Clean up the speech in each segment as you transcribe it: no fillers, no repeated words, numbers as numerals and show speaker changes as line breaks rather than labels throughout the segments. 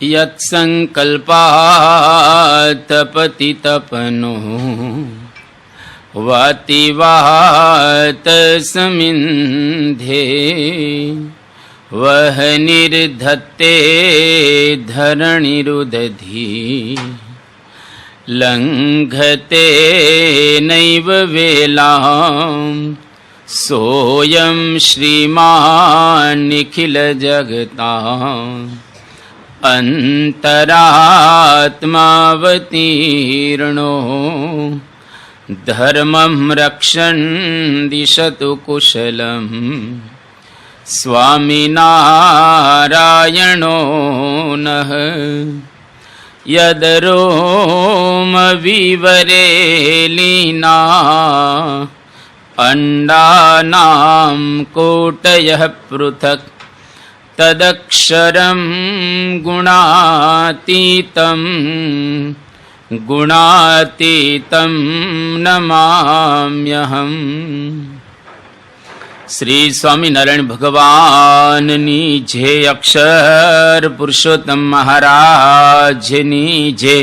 યત્સંકલ્પાત પતિતપનો વાતિવાત સમિંધે વહ નિર્ધત્તે ધરણીરુદધી લંઘતે નૈવ વેલામ સોયમ શ્રીમાન નિખિલ જગતા અંતરાત્માવતીર્ણો ધર્મં રક્ષન દિશતુ કુશલમ સ્વામિનારાયણો નઃ યદરોમ વિવરેલીના અંડાનામ કોટયઃ પૃથક તદક્ષરમ ગુણાતીતમ ગુણાતીતમ નમામ્યહમ. શ્રી સ્વામિનારાયણ ભગવાનની જય. અક્ષર પુરુષોત્તમ મહારાજની જય.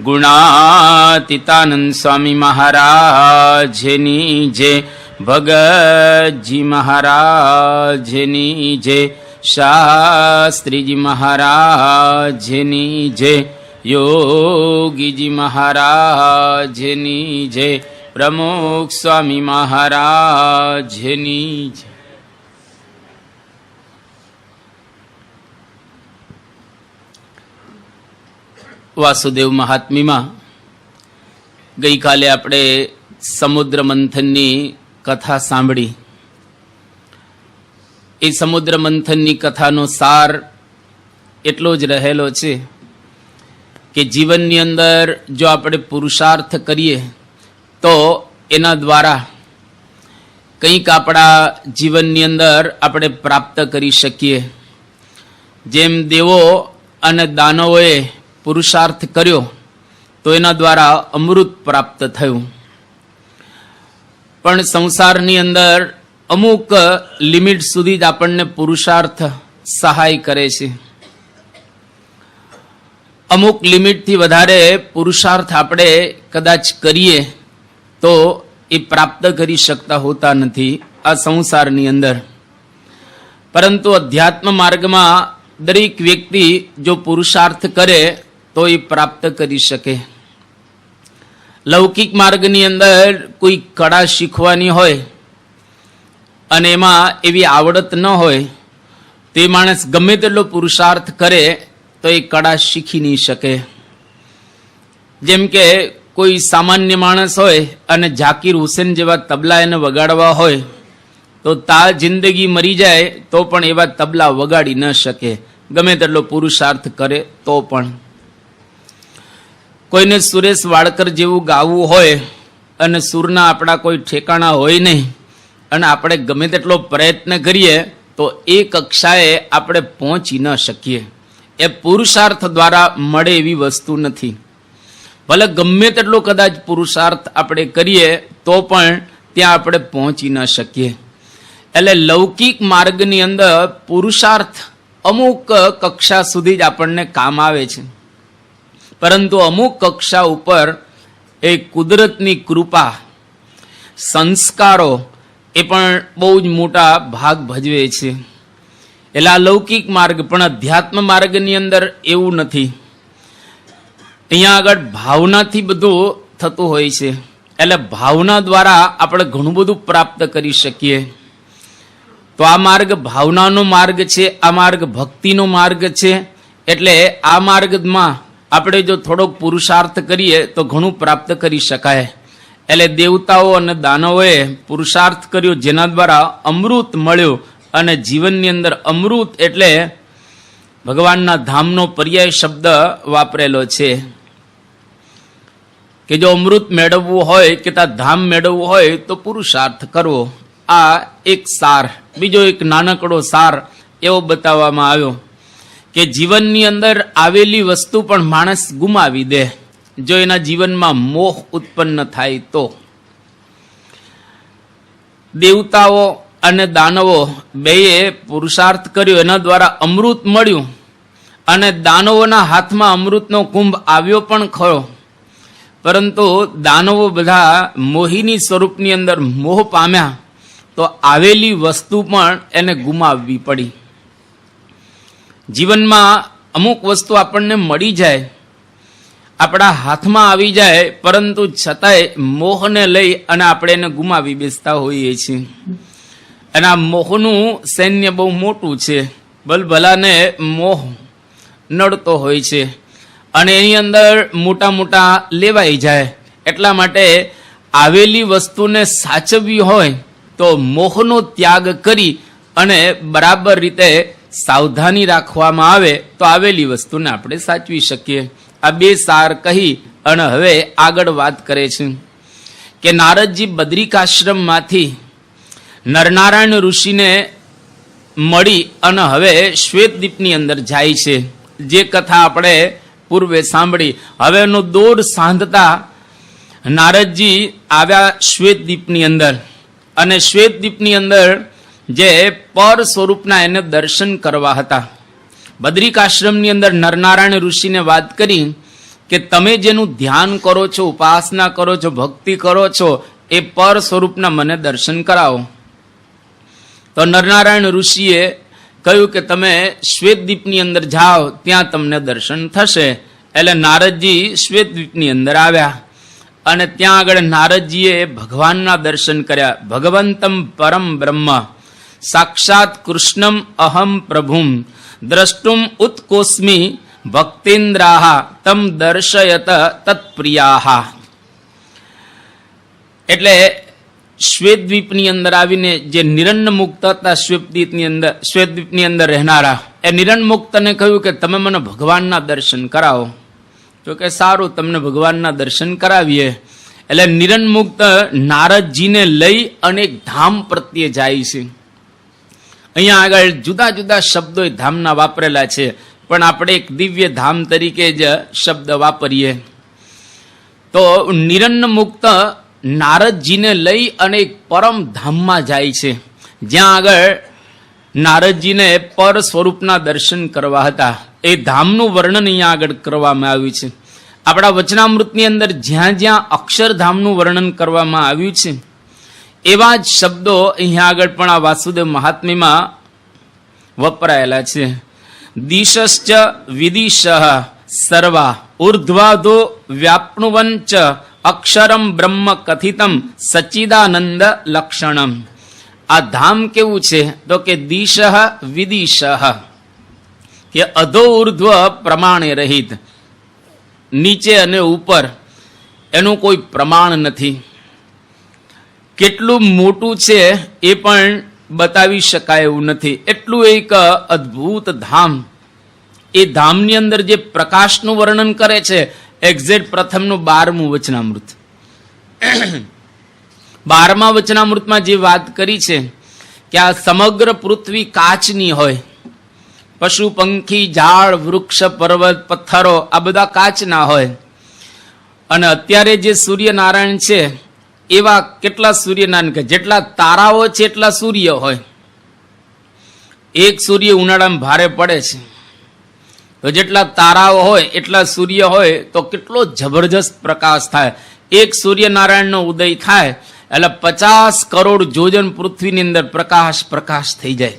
ગુણાતીતાનંદ સ્વામી મહારાજની જય. ભગતજી મહારાજની જય. શાસ્ત્રીજી મહારાજની જય. યોગીજી મહારાજની જય. પ્રમુખ સ્વામી મહારાજની જય. વાસુદેવ મહાત્મ્યમાં ગઈકાલે આપણે સમુદ્ર મંથનની કથા સાંભળી. એ સમુદ્ર મંથનની કથાનો સાર એટલો જ રહેલો છે કે જીવનની અંદર જો આપણે પુરુષાર્થ કરીએ તો એના દ્વારા કંઈક આપણા જીવનની અંદર આપણે પ્રાપ્ત કરી શકીએ. જેમ દેવો અને દાનવોએ પુરુષાર્થ કર્યો તો એના દ્વારા અમૃત પ્રાપ્ત થયું. પણ સંસારની અંદર અમુક લિમિટ સુધી જ આપણને પુરુષાર્થ સહાય કરે છે. અમુક લિમિટથી વધારે પુરુષાર્થ આપણે કદાચ કરીએ તો એ પ્રાપ્ત કરી શકતા હોતા નથી આ સંસારની અંદર. પરંતુ અધ્યાત્મ માર્ગમાં દરેક વ્યક્તિ જો પુરુષાર્થ કરે તો એ પ્રાપ્ત કરી શકે. લૌકિક માર્ગની અંદર કોઈ કળા શીખવાની હોય અને એમાં એવી આવડત ન હોય તે માણસ ગમે તેટલો પુરુષાર્થ કરે તો એ કળા શીખી નહીં શકે. જેમ કે કોઈ સામાન્ય માણસ હોય અને ઝાકીર હુસેન જેવા તબલા એને વગાડવા હોય તો તા જિંદગી મરી જાય તો પણ એવા તબલા વગાડી ન શકે ગમે તેટલો પુરુષાર્થ કરે તો પણ. કોઈને સુરેશ વાડકર જેવું ગાવું હોય અને સૂરના આપણા કોઈ ઠેકાણા હોય નહીં અને આપણે ગમે તેટલો પ્રયત્ન કરીએ તો એ કક્ષાએ આપણે પહોંચી ન શકીએ. એ પુરુષાર્થ દ્વારા મળે એવી વસ્તુ નથી. ભલે ગમે તેટલો કદાચ પુરુષાર્થ આપણે કરીએ તો પણ ત્યાં આપણે પહોંચી ન શકીએ. એટલે લૌકિક માર્ગની અંદર પુરુષાર્થ અમુક કક્ષા સુધી જ આપણને કામ આવે છે. પરંતુ અમુક કક્ષા ઉપર એ કુદરતની કૃપા, સંસ્કારો એ પણ બહુ જ મોટા ભાગ ભજવે છે. એટલે આ લૌકિક માર્ગ પણ અધ્યાત્મ માર્ગની અંદર એવું નથી. અહીંયા આગળ ભાવનાથી બધું થતું હોય છે. એટલે ભાવના દ્વારા આપણે ઘણું બધું પ્રાપ્ત કરી શકીએ. તો આ માર્ગ ભાવનાનો માર્ગ છે, આ માર્ગ ભક્તિનો માર્ગ છે. એટલે આ માર્ગમાં આપણે જો થોડોક પુરુષાર્થ કરીએ તો ઘણું પ્રાપ્ત કરી શકાય. એટલે દેવતાઓ અને દાનવોએ પુરુષાર્થ કર્યો જેના દ્વારા અમૃત મળ્યું. અને જીવનની અંદર અમૃત એટલે ભગવાનના ધામનો પર્યાય શબ્દ વાપરેલો છે કે જો અમૃત મેળવવું હોય કે ત્યાં ધામ મેળવવું હોય તો પુરુષાર્થ કરવો. આ એક સાર. બીજો એક નાનકડો સાર એવો બતાવવામાં આવ્યો કે જીવનની અંદર આવેલી વસ્તુ પણ માણસ ગુમાવી દે જો એના જીવનમાં મોહ ઉત્પન્ન થાય તો. દેવતાઓ અને દાનવો બેએ પુરુષાર્થ કર્યો, એના દ્વારા અમૃત મળ્યું અને દાનવોના હાથમાં અમૃતનો કુંભ આવ્યો પણ ખરો, પરંતુ દાનવો બધા મોહિની સ્વરૂપની અંદર મોહ પામ્યા તો આવેલી વસ્તુ પણ એને ગુમાવવી પડી. જીવનમાં અમુક વસ્તુ આપણને મળી જાય, આપણા હાથમાં આવી જાય, પરંતુ છતાંય મોહને લઈ અને આપણે એને ગુમાવી બેસતા હોઈએ છીએ. અને આ મોહનું સૈન્ય બહુ મોટું છે, ભલભલાને મોહ નડતો હોય છે અને એની અંદર મોટા મોટા લેવાઈ જાય. એટલા માટે આવેલી વસ્તુને સાચવવી હોય તો મોહનો ત્યાગ કરી અને બરાબર રીતે સાવધાની રાખવામાં આવે તો આવેલી વસ્તુને આપણે સાચવી શકીએ. આ બે સાર કહી અને હવે આગળ વાત કરે છે કે નારદજી બદ્રિકાશ્રમમાંથી નરનારાયણ ઋષિને મળી અને હવે શ્વેતદીપની અંદર જાય છે. જે કથા આપણે પૂર્વે સાંભળી, હવે એનો દોર સાંધતા નારદજી આવ્યા શ્વેતદીપની અંદર, અને શ્વેતદીપની અંદર જે પર સ્વરૂપના એને દર્શન કરવા હતા. બદ્રિકાશ્રમની અંદર નરનારાયણ ઋષિને વાત કરી કે તમે જેનું ધ્યાન કરો છો, ઉપાસના કરો છો, ભક્તિ કરો છો, એ પર સ્વરૂપના મને દર્શન કરાવો. તો નરનારાયણ ઋષિએ કહ્યું કે તમે શ્વેતદીપની અંદર જાઓ, ત્યાં તમને દર્શન થશે. એટલે નારદજી શ્વેતદીપની અંદર આવ્યા અને ત્યાં આગળ નારદજીએ ભગવાનના દર્શન કર્યા. ભગવંતમ પરમ બ્રહ્મ સાક્ષાત કૃષ્ણમ અહમ પ્રભુમ દ્રષ્ટુમ ઉત્કોસ્મી ભક્તેન્દ્રાહ તમ દર્શયત તત્પ્રિયાહ. એટલે શ્વેતદ્વીપની અંદર આવીને જે નિરન્ન મુક્ત હતા, શ્વેતદ્વીપની અંદર રહેનારા, એ નિરન્ન મુક્તને કહ્યું કે તમે મને ભગવાનના દર્શન કરાવો. તો કે સારું, તમને ભગવાનના દર્શન કરાવીએ. એટલે નિરન્ન મુક્ત નારદજીને લઈ અને ધામ પ્રત્યે જાય છે. અહીંયા આગળ જુદા જુદા શબ્દો ધામના વાપરેલા છે, પણ આપણે એક દિવ્ય ધામ તરીકે જ શબ્દ વાપરીએ. તો નિરન્ન મુક્ત નારદજીને લઈ અને એક પરમ ધામમાં જાય છે, જ્યાં આગળ નારદજીને પર સ્વરૂપના દર્શન કરવા હતા. એ ધામનું વર્ણન અહીંયા આગળ કરવામાં આવ્યું છે. આપણા વચનામૃતની અંદર જ્યાં જ્યાં અક્ષરધામનું વર્ણન કરવામાં આવ્યું છે, એવા જ શબ્દો અહીંયા આગળ પણ આ વાસુદેવ મહાત્મ્યમાં વપરાયેલા છે. દિશશ્ચ વિદિશ સર્વા ઉર્ધ્વાધો વ્યાપ્નુવંચ અક્ષરમ બ્રહ્મ કથિતમ સચ્ચિદાનંદ લક્ષણમ. આ ધામ કેવું છે તો કે દિશ વિદિશ, કે અધો ઉર્ધ્વ પ્રમાણે રહિત, નીચે અને ઉપર એનું કોઈ પ્રમાણ નથી. કેટલું મોટું છે એ પણ બતાવી શકાય એવું નથી, એટલું એક અદ્ભુત ધામ. એ ધામની અંદર જે પ્રકાશનું વર્ણન કરે છે, એક્ઝેક્ટ પ્રથમનું 12મું વચનામૃત. 12મા વચનામૃતમાં જે વાત કરી છે કે આ સમગ્ર પૃથ્વી કાચની હોય, પશુ પંખી ઝાડ વૃક્ષ પર્વત પથ્થરો આ બધા કાચના હોય, અને અત્યારે જે સૂર્યનારાયણ છે એવા કેટલા સૂર્યનારાયણ કે જેટલા તારાઓ છે એટલા સૂર્ય હોય. એક સૂર્ય ઉનાળામાં ભારે પડે છે, તો જેટલા તારાઓ હોય એટલા સૂર્ય હોય તો કેટલો જબરજસ્ત પ્રકાશ થાય. એક સૂર્યનારાયણનો ઉદય થાય એટલે 50 કરોડ જોજન પૃથ્વીની અંદર પ્રકાશ થઈ જાય.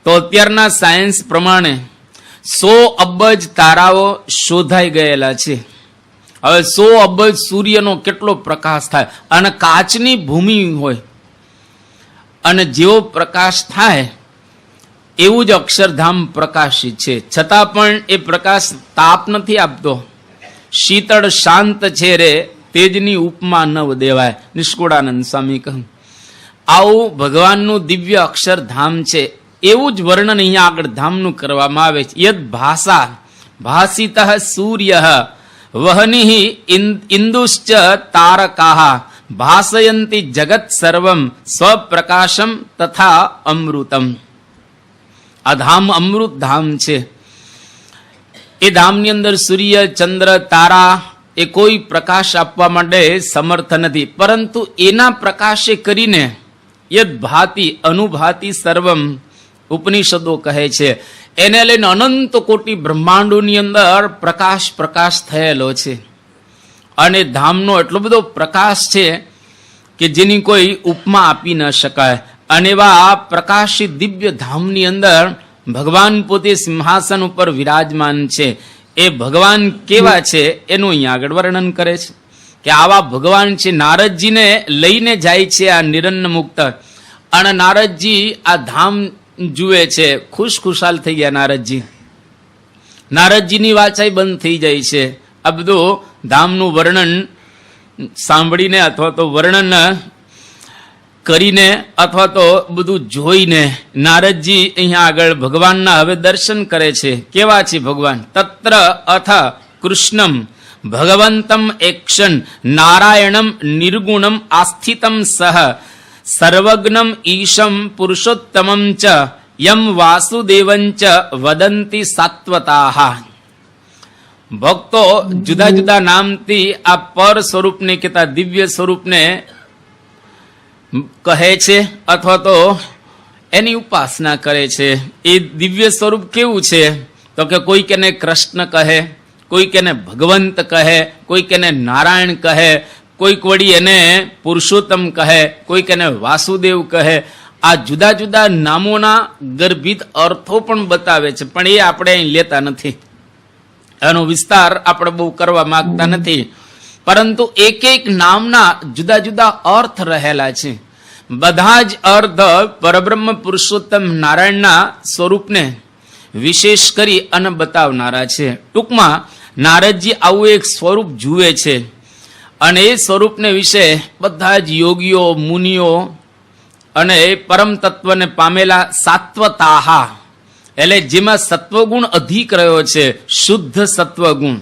તો અત્યારના સાયન્સ પ્રમાણે 100 અબજ તારાઓ શોધાઈ ગયેલા છે. હવે 100 અબજ સૂર્યનો કેટલો પ્રકાશ થાય, અને કાચની ભૂમિ હોય, અને જેવો પ્રકાશ થાય એવું જ અક્ષરધામ પ્રકાશિત છે. છતાં પણ એ પ્રકાશ તાપ નથી આપતો, શીતળ શાંત છે રે, તેજની ઉપમા ન દેવાય, નિષ્કુળાનંદ સ્વામી કહ્યું. આવું ભગવાનનું દિવ્ય અક્ષરધામ છે. એવું જ વર્ણન અહીંયા આગળ ધામનું કરવામાં આવે છે. યદ ભાષા ભાસિત સૂર્ય વહનિ ઇન્દુશ્ચ તારકાહ ભાસયંતિ જગત સર્વમ સ્વપ્રકાશમ તથા અમૃતમ. આ ધામ અમૃત ધામ છે. એ ધામની અંદર સૂર્ય ચંદ્ર તારા એ કોઈ પ્રકાશ આપવા માટે સમર્થ નથી, પરંતુ એના પ્રકાશે કરીને યદ ભાતિ અનુભાતિ સર્વમ, ઉપનિષદો કહે છે. એને લઈને અનંત કોટી બ્રહ્માંડોની અંદર પ્રકાશ થયેલો છે. અને ધામનો એટલો બધો પ્રકાશ છે કે જેની કોઈ ઉપમા આપી ન શકાય. અને એવા પ્રકાશિત દિવ્ય ધામની અંદર ભગવાન પોતે સિંહાસન ઉપર વિરાજમાન છે. એ ભગવાન કેવા છે એનું અહીંયા આગળ વર્ણન કરે છે કે આવા ભગવાન છે. નારદજીને લઈને જાય છે આ નિરન્ન મુક્ત, અને નારદજી આ ધામ જુએ છે. ખુશખુશાલ થઈ ગયા નારદજી. નારદજીની વાચાઈ બંધ થઈ જાય છે. આ બધું ધામનું વર્ણન સાંભળીને અથવા તો વર્ણન કરીને અથવા તો બધું જોઈને નારદજી અહીંયા આગળ ભગવાનના હવે દર્શન કરે છે. કેવા છે ભગવાન? તત્ર અથ કૃષ્ણમ ભગવંતમ એક્ષન નારાયણમ નિર્ગુણમ આસ્થિતમ સહ સર્વજ્ઞમ ઈશમ પુરુષોત્તમમ ચ યમ વાસુદેવં ચ વદંતિ સાત્વતાહ. ભક્તો જુદા જુદા નામથી આ પર સ્વરૂપને કહેતા દિવ્ય સ્વરૂપને કહે છે અથવા તો એની ઉપાસના કરે છે. એ દિવ્ય સ્વરૂપ કેવું છે તો કે કોઈક એને કૃષ્ણ કહે, કોઈક એને ભગવંત કહે, કોઈક એને નારાયણ કહે, કોઈક વળી એને પુરુષોત્તમ કહે, કોઈક એને વાસુદેવ કહે. આ જુદા જુદા નામોના ગર્ભિત અર્થો પણ બતાવે છે, પણ એ આપણે અહીં લેતા નથી. એનો વિસ્તાર આપણે બહુ કરવા માંગતા નથી. પરંતુ એક એક નામના જુદા જુદા અર્થ રહેલા છે. બધા જ અર્થ પરબ્રહ્મ પુરુષોત્તમ નારાયણના સ્વરૂપને વિશેષ કરી અને બતાવનારા છે. ટૂંકમાં નારદજી આવું એક સ્વરૂપ જુએ છે, અને એ સ્વરૂપને વિશે બધા જ યોગીઓ, મુનિઓ અને પરમ તત્વને પામેલા સાત્વતાહા, એટલે જેમાં સત્વગુણ અધિક રહ્યો છે, શુદ્ધ સત્વગુણ.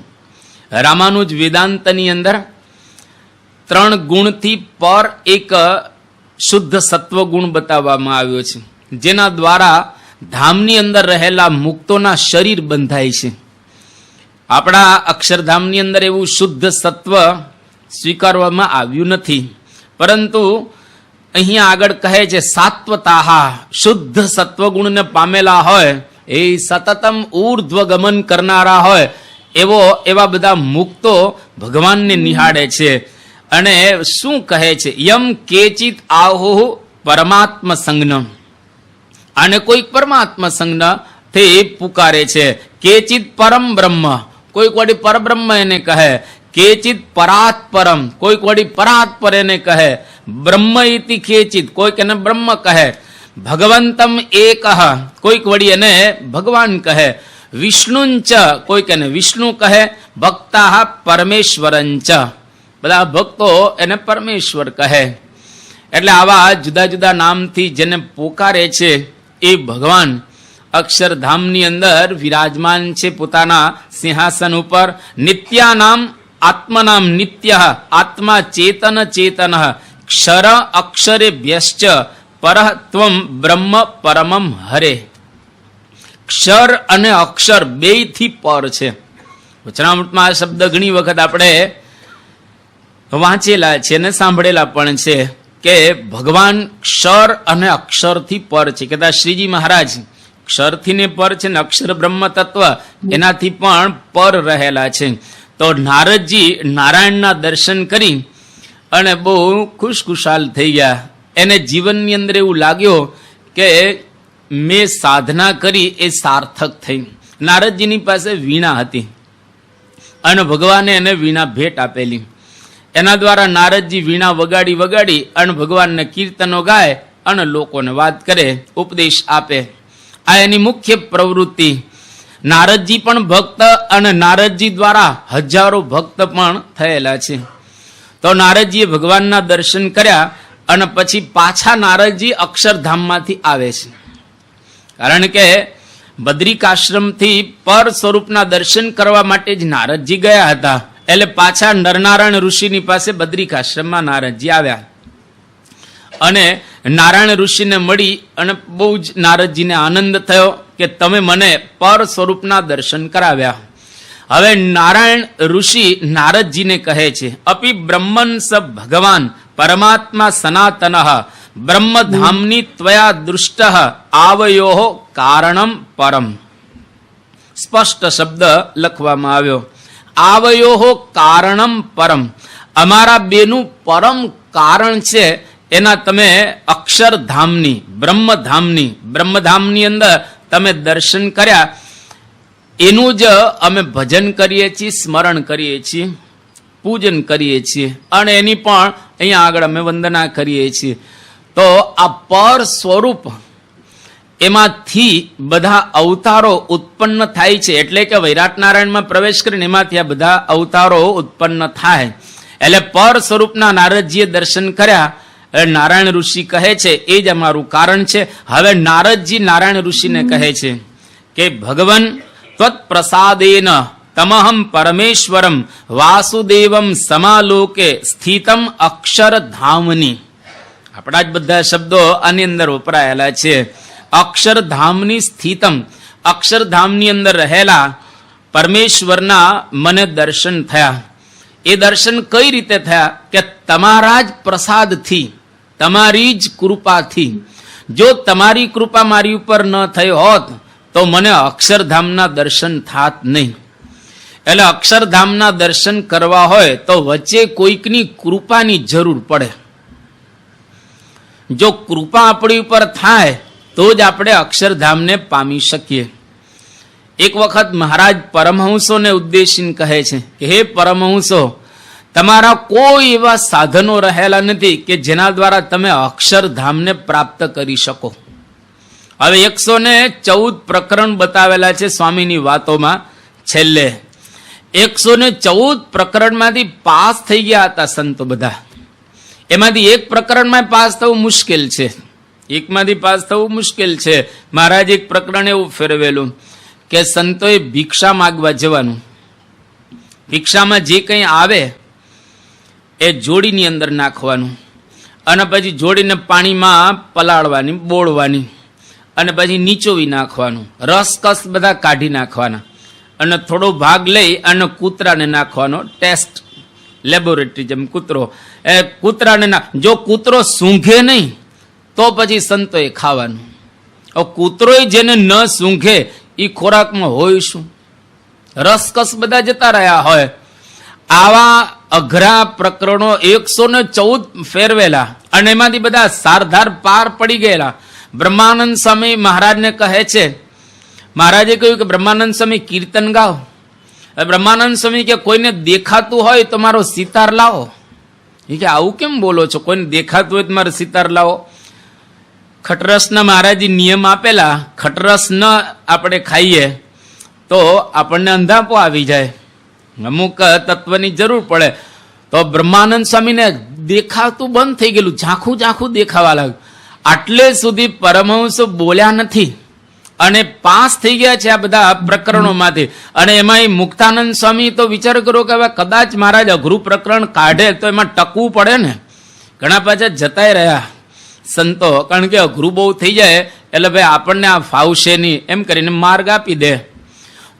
રામાનુજ વેદાંતની અંદર 3 ગુણથી પર એક શુદ્ધ સત્વગુણ બતાવવામાં આવ્યો છે, જેના દ્વારા ધામની અંદર રહેલા મુક્તોના શરીર બંધાય છે. આપણા અક્ષરધામની અંદર એવું શુદ્ધ સત્વ સ્વીકારવામાં આવ્યું નથી, પરંતુ અહીંયા આગળ કહે છે સાત્વતાહા, શુદ્ધ સત્વગુણને પામેલા હોય, એ સતતમ ઉર્ધ્વ ગમન કરનારા હોય એવા બધા મુક્તો ભગવાનને નિહાળે છે. અને શું કહે છે? યમ કેચિત આહો પરમાત્મ સંજ્ઞ, અને કોઈક પરમાત્મ સંજ્ઞ તે પુકારે છે. કેચિત પરમ બ્રહ્મ, કોઈક વળી પરબ્રહ્મ એને કહે. કેચિત પરાત પરમ, કોઈક વળી પરાત પર એને કહે. બ્રહ્મ ઇતિ કેચિત, કોઈક એને બ્રહ્મ કહે. ભગવંતમ એક, કોઈક વળી એને ભગવાન કહે. વિષ્ણુંચ, કોઈક એને વિષ્ણુ કહે. ભક્તા પરમેશ્વરંચ, બધા ભક્તો એને પરમેશ્વર કહે. એટલે આવા જુદા જુદા નામથી જેને પોકારે છે એ ભગવાન અક્ષરધામની અંદર વિરાજમાન છે પોતાના સિંહાસન ઉપર. નિત્યાનામ આત્મનામ નિત્ય, આત્મા ચેતન ચેતન, ક્ષર અક્ષરેભ્યશ્ચ પરઃ ત્વમ બ્રહ્મ પરમમ હરે. ક્ષર અને અક્ષર બેયથી પર છે. વચનામૃતમાં આ શબ્દ ઘણી વખત આપણે વાંચેલા છે અને સાંભળેલા પણ છે કે ભગવાન ક્ષર અને અક્ષરથી પર છે. કહેતા શ્રીજી મહારાજ ક્ષરથી ને પર છે ને અક્ષર બ્રહ્મ તત્વ એનાથી પણ પર રહેલા છે. તો નારદજી નારાયણના દર્શન કરી અને બહુ ખુશખુશાલ થઈ ગયા. એને જીવનની અંદર એવું લાગ્યું કે મેં સાધના કરી એ સાર્થક થઈ. નારદજીની પાસે વીણા હતી અને ભગવાને એને વીણા ભેટ આપેલી. એના દ્વારા નારદજી વીણા વગાડી વગાડી અને ભગવાનને કીર્તનો ગાય અને લોકોને વાત કરે, ઉપદેશ આપે. આ એની મુખ્ય પ્રવૃત્તિ. નારદજી પણ ભક્ત અને નારદજી દ્વારા હજારો ભક્ત પણ થયેલા છે. તો નારદજીએ ભગવાનના દર્શન કર્યા અને પછી પાછા નારદજી અક્ષરધામમાંથી આવે છે. કારણ કે બદ્રિકાશ્રમથી પર સ્વરૂપના દર્શન કરવા માટે જ નારદજી ગયા હતા. એટલે પાછા નરનારાયણ ઋષિની પાસે બદ્રિકાશ્રમમાં નારદજી આવ્યા અને નારાયણ ઋષિને મળી અને બહુ જ નારદજીને આનંદ થયો કે તમે મને પર સ્વરૂપના દર્શન કરાવ્યા. હવે નારાયણ ઋષિ નારદજીને કહે છે, અપિ બ્રહ્મન સ ભગવાન પરમાત્મા સનાતન બ્રહ્મધામની ત્વયા દૃષ્ટ આવયો કારણમ પરમ. સ્પષ્ટ શબ્દ લખવામાં આવ્યો. આવયો કારણમ પરમ, અમારા બેનું પરમ કારણ છે એના તમે અક્ષરધામની બ્રહ્મધામની અંદર તમે દર્શન કર્યા, એનું જ અમે ભજન કરીએ છીએ, સ્મરણ કરીએ છીએ, પૂજન કરીએ છીએ અને એની પણ અહીંયા આગળ અમે વંદના કરીએ છીએ. તો આ પર સ્વરૂપ એમાંથી બધા અવતારો ઉત્પન્ન થાય છે. એટલે કે વૈરાટ નારાયણમાં પ્રવેશ કરીને એમાંથી આ બધા અવતારો ઉત્પન્ન થાય. એટલે પર સ્વરૂપના નારદજીએ દર્શન કર્યા. નારાયણ ઋષિ કહે છે એ જ અમારું કારણ છે. હવે નારદજી નારાયણ ઋષિને કહે છે કે ભગવન ત્વત પ્રસાદેન તમહમ પરમેશ્વરમ વાસુદેવમ સમાલોકે સ્થિતમ અક્ષરધામની. આપણા જ બધા શબ્દો આની અંદર વપરાયેલા છે. અક્ષરધામની સ્થિતમ, અક્ષરધામની અંદર રહેલા પરમેશ્વરના મને દર્શન થયા. એ દર્શન કઈ રીતે થયા? કે તમારા જ પ્રસાદથી, તમારી જ કૃપાથી. જો તમારી કૃપા મારી ઉપર ન થઈ હોત તો મને અક્ષરધામના દર્શન થાત નહીં. એટલે અક્ષરધામના દર્શન કરવા હોય તો વચ્ચે કોઈકની કૃપાની જરૂર પડે. જો કૃપા આપણી ઉપર થાય તો જ આપણે અક્ષરધામને પામી શકીએ. એક વખત મહારાજ પરમહંસોને ઉદ્દેશીને કહે છે કે હે પરમહંસો, તમારા કોઈ એવા સાધનો રહેલા નથી કે જેના દ્વારા તમે અક્ષરધામને પ્રાપ્ત કરી શકો. હવે 114 પ્રકરણ બતાવેલા છે સ્વામીની વાતોમાં. છેલ્લે 114 પ્રકરણમાંથી પાસ થઈ ગયા હતા સંતો બધા. એમાંથી એક પ્રકરણમાં પાસ થવું મુશ્કેલ છે, એકમાંથી પાસ થવું મુશ્કેલ છે. મહારાજ એક પ્રકરણ એવું ફેરવેલું કે સંતોએ ભિક્ષા માગવા જવાનું. ભિક્ષામાં જે કંઈ આવે એ જોડીની અંદર નાખવાનું અને પછી જોડીને પાણીમાં પલાળવાની, બોળવાની અને પછી નીચોવી નાખવાનું. રસકસ બધા કાઢી નાખવાના અને થોડો ભાગ લઈ અને કૂતરાને નાખવાનો. ટેસ્ટ લેબોરેટરી જેમ કૂતરો, એ કૂતરાને જો કૂતરો સૂંઘે નહીં તો પછી સંતોએ ખાવાનું. કૂતરો જેને ન સૂંઘે એ ખોરાકમાં હોય શું? રસકસ બધા જતા રહ્યા હોય. આવા અઘરા પ્રકરણો 114 ફેરવેલા અને એમાંથી બધા સારધાર પાર પડી ગયેલા. બ્રહ્માનંદ સ્વામી મહારાજને કહે છે, મહારાજે કહ્યું કે બ્રહ્માનંદ સ્વામી કીર્તન ગાઓ. બ્રહ્માનંદ સ્વામી કે કોઈને દેખાતું હોય તો મારો સિતાર લાવો. એ કે આવું કેમ બોલો છો? કોઈને દેખાતું હોય તો મારો સિતાર લાવો. ખટરસના મહારાજે નિયમ આપેલા, ખટરસ ન આપણે ખાઈએ તો આપણને અંધાપો આવી જાય, અમુક તત્વની જરૂર પડે. તો બ્રહ્માનંદ સ્વામીને દેખાતું બંધ થઈ ગયેલું, ઝાંખું ઝાંખું દેખાવા લાગ્યું. આટલે સુધી પરમહંસ બોલ્યા નથી અને પાસ થઈ ગયા છે આ બધા પ્રકરણોમાંથી. અને એમાં મુક્તાનંદ સ્વામી તો વિચાર કરો કે હવે કદાચ મહારાજ અઘરું પ્રકરણ કાઢે તો એમાં ટકવું પડે ને. ઘણા પાછા જતાય રહ્યા સંતો, કારણ કે અઘરું બહુ થઈ જાય એટલે ભાઈ આપણને આ ફાવશે નહીં એમ કરીને માર્ગ આપી દે.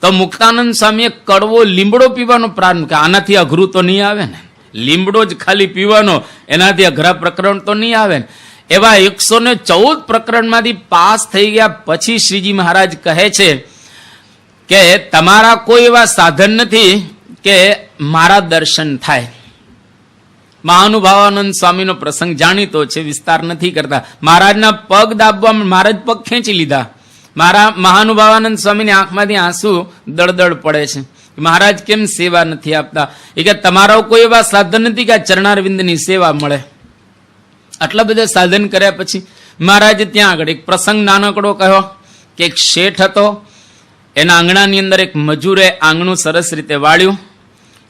તો મુક્તાનંદ સ્વામીએ કડવો લીમડો પીવાનો પ્રારંભ કર્યો. આનાથી અઘરું તો નહીં આવે ને, લીમડો જ ખાલી પીવાનો, એનાથી અઘરા પ્રકરણ તો નહીં આવે ને. એવા 114 પ્રકરણમાંથી પાસ થઈ ગયા પછી શ્રીજી મહારાજ કહે છે કે તમારા કોઈ એવા સાધન નથી કે મારા દર્શન થાય. મહાનુભાવાનંદ સ્વામીનો પ્રસંગ જાણીતો છે, વિસ્તાર નથી કરતા. મહારાજના પગ દાબવામાં મહારાજ પગ ખેંચી લીધા. મારા મહાનુભાવાનંદ સ્વામીની આંખમાંથી આંસુ દળદળ પડે છે. મહારાજ કેમ સેવા નથી આપતા? એ કે તમારો કોઈ એવા સાધન નથી કે ચરણારવિંદની સેવા મળે. આટલા બધા સાધન કર્યા પછી મહારાજે ત્યાં આગળ એક પ્રસંગ નાનકડો કહ્યો કે એક શેઠ હતો, એના આંગણાની અંદર એક મજૂરે આંગણું સરસ રીતે વાળ્યું.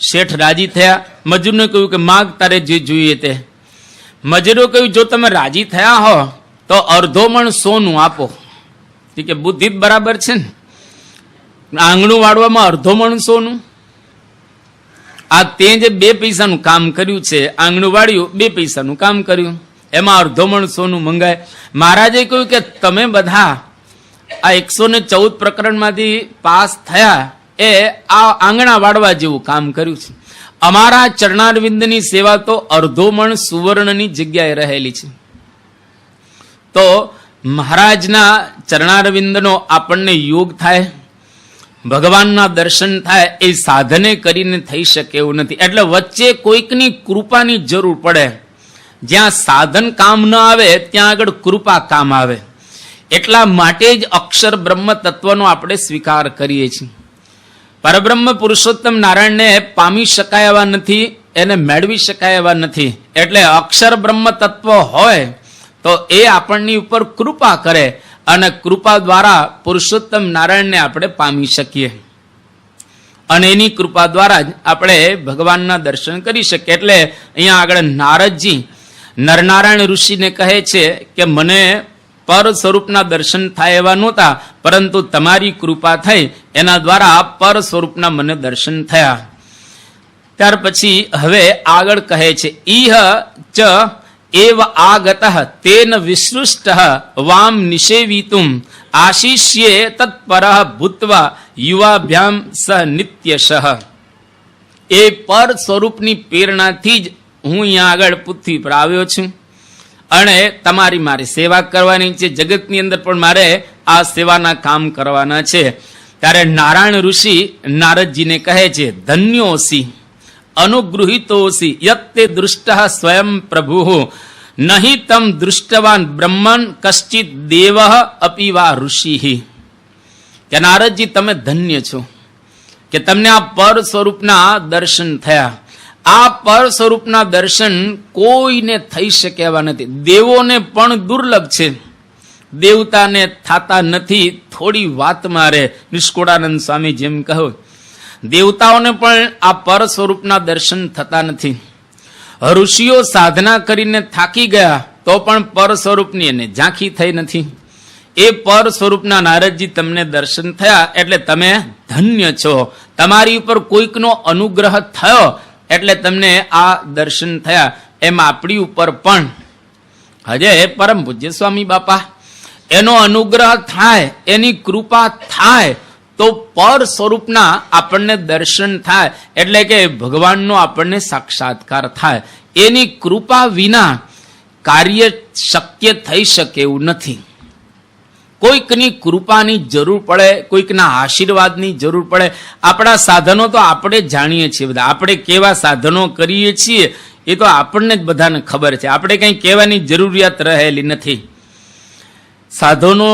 શેઠ રાજી થયા. મજૂરને કહ્યું કે માગ તારે જે જોઈએ તે. મજૂરે કહ્યું જો તમે રાજી થયા હો તો અડધો મણ સોનું આપો. કે બુદ્ધિ બરાબર છે ને, આંગણું વાળવામાં અડધો મણ સોનું. આ તે જે 2 પૈસાનું કામ કર્યું છે, આંગણું વાળ્યું 2 પૈસાનું કામ કર્યું, એમાં અડધો મણ સોનું મંગાય. મહારાજે કહ્યું કે તમે બધા આ 114 પ્રકરણમાંથી પાસ થયા એ આ આંગણા વાળવા જેવું કામ કર્યું છે. અમારા ચરણારવિંદની સેવા તો અડધો મણ સુવર્ણની જગ્યાએ રહેલી છે. તો મહારાજના ચરણારવિંદનો આપણને યોગ થાય, ભગવાનના દર્શન થાય, એ સાધને કરીને થઈ શકે એવું નથી. એટલે વચ્ચે કોઈકની કૃપાની જરૂર પડે. જ્યાં સાધન કામ ન આવે ત્યાં આગળ કૃપા કામ આવે. એટલા માટે જ અક્ષર બ્રહ્મ તત્વનો આપણે સ્વીકાર કરીએ છીએ. પરબ્રહ્મ પુરુષોત્તમ નારાયણને પામી શકાય એવા નથી, એને મેળવી શકાય એવા નથી. એટલે અક્ષર બ્રહ્મ તત્વ હોય તો એ આપણની ઉપર કૃપા કરે અને કૃપા દ્વારા પુરુષોત્તમ નારાયણને આપણે પામી શકીએ અને એની કૃપા દ્વારા જ આપણે ભગવાનના દર્શન કરી શકીએ. એટલે અહીંયા આગળ નારદજી નરનારાયણ ઋષિને કહે છે કે મને પર સ્વરૂપના દર્શન થાય એવા નહોતા, પરંતુ તમારી કૃપા થઈ એના દ્વારા પર સ્વરૂપના મને દર્શન થયા. ત્યાર પછી હવે આગળ કહે છે ઈહ ચ એવ આગતઃ તેન વિસૃષ્ટ વામ નિષેવિતુમ આશિષ્યે તત્પરઃ ભૂત્વા યુવાભ્યામ સહ નિત્યશઃ. એ પર સ્વરૂપની પ્રેરણાથી જ હું અહીંયા આગળ પૃથ્વી પર આવ્યો છું અને તમારી મારી સેવા કરવાની છે. જગતની અંદર પણ મારે આ સેવાના કામ કરવાના છે. ત્યારે નારાયણ ઋષિ નારદજીને કહે છે ધન્યોસી અનુગૃહિતોસી યત્તે દૃષ્ટ સ્વયં પ્રભુ નહીં તમ દૃષ્ટવાન બ્રહ્મન કશ્ચિત દેવ અપી વા ઋષિ. કે નારદજી તમે ધન્ય છો કે તમને આ પર સ્વરૂપના દર્શન થયા. આ પર સ્વરૂપના દર્શન કોઈને થઈ શકે એવા નથી. દેવોને પણ દુર્લભ છે, દેવતાને થાતા નથી. થોડી વાત મારે નિષ્કુળાનંદ સ્વામી જેમ કહો, દેવતાઓને પણ આ પર સ્વરૂપના દર્શન થતા નથી. ઋષિઓ સાધના કરીને થાકી ગયા તો પણ પર સ્વરૂપની એને ઝાંખી થઈ નથી. એ પર સ્વરૂપના નારદજી તમને દર્શન થયા એટલે તમે ધન્ય છો. તમારી ઉપર કોઈકનો અનુગ્રહ થયો એટલે તમને આ દર્શન થયા. એમ આપણી ઉપર પણ હજે પરમ પૂજ્ય સ્વામી બાપા એનો અનુગ્રહ થાય, એની કૃપા થાય તો પર સ્વરૂપના આપણને દર્શન થાય. એટલે કે ભગવાનનો આપણને સાક્ષાત્કાર થાય. એની કૃપા વિના કાર્ય શક્ય થઈ શકે એવું નથી. કોઈકની કૃપાની જરૂર પડે, કોઈકના આશીર્વાદની જરૂર પડે. આપણા સાધનો તો આપણે જાણીએ છીએ બધા, આપણે કેવા સાધનો કરીએ છીએ એ તો આપણને જ બધાને ખબર છે. આપણે કંઈ કહેવાની જરૂરિયાત રહેલી નથી. સાધનો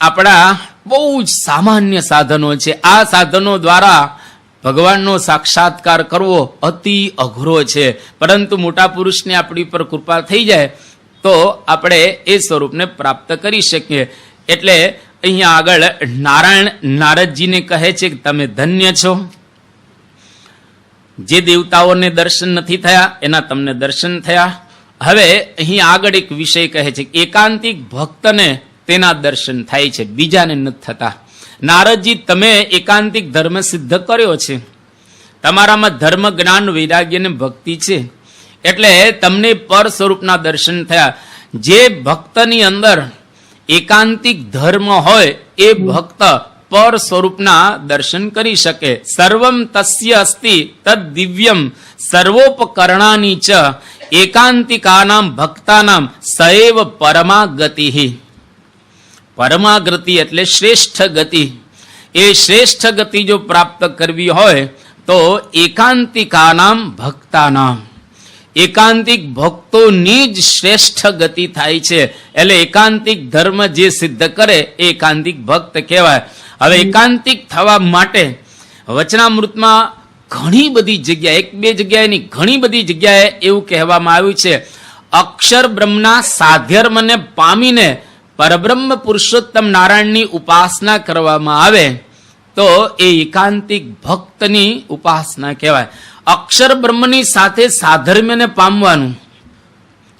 આપણા બહુ જ સામાન્ય સાધનો છે. આ સાધનો દ્વારા ભગવાનનો સાક્ષાત્કાર કરવો અતિ અઘરો છે, પરંતુ મોટા પુરુષને આપણી પર કૃપા થઈ જાય તો આપણે એ સ્વરૂપને પ્રાપ્ત કરી શકીએ. એટલે અહીંયા આગળ નારાયણ નારદજીને કહે છે કે તમે ધન્ય છો. જે દેવતાઓને દર્શન નથી થયા એના તમને દર્શન થયા. હવે અહીં આગળ એક વિષય કહે છે કે એકાંતિક ભક્તને તેના દર્શન થાય છે, બીજાને નથી થતા. નારદજી તમે એકાંતિક ધર્મ સિદ્ધ કર્યો છે, તમારામાં ધર્મ જ્ઞાન વૈરાગ્ય ને ભક્તિ છે એટલે તમને પર સ્વરૂપના દર્શન થયા. જે ભક્તની અંદર એકાંતિક ધર્મ હોય એ ભક્ત પર સ્વરૂપના દર્શન કરી શકે. સર્વમ તસ્ય અસ્તિ તદ દિવ્યમ સર્વોપકરણાની ચ એકાંતિકાનામ ભક્તાનામ સૈવ પરમાગતિ. પરમાગતિ એટલે શ્રેષ્ઠ ગતિ. એ શ્રેષ્ઠ ગતિ જો પ્રાપ્ત કરવી હોય તો એકાંતિકાનામ ભક્તાનામ, એકાંતિક ભક્તોની જ શ્રેષ્ઠ ગતિ થાય છે. એટલે એકાંતિક ધર્મ જે સિદ્ધ કરે એ એકાંતિક ભક્ત કહેવાય. હવે એકાંતિક થવા માટે વચનામૃતમાં ઘણી બધી જગ્યાએ, એક બે જગ્યાએની ઘણી બધી જગ્યાએ એવું કહેવામાં આવ્યું છે અક્ષર બ્રહ્મના સાધ્યર્મને પામીને પરબ્રહ્મ પુરુષોત્તમ નારાયણની ઉપાસના કરવામાં આવે તો એ એકાંતિક ભક્તની ઉપાસના કહેવાય. અક્ષર બ્રહ્મની સાથે સાધર્મ્યને પામવાનું,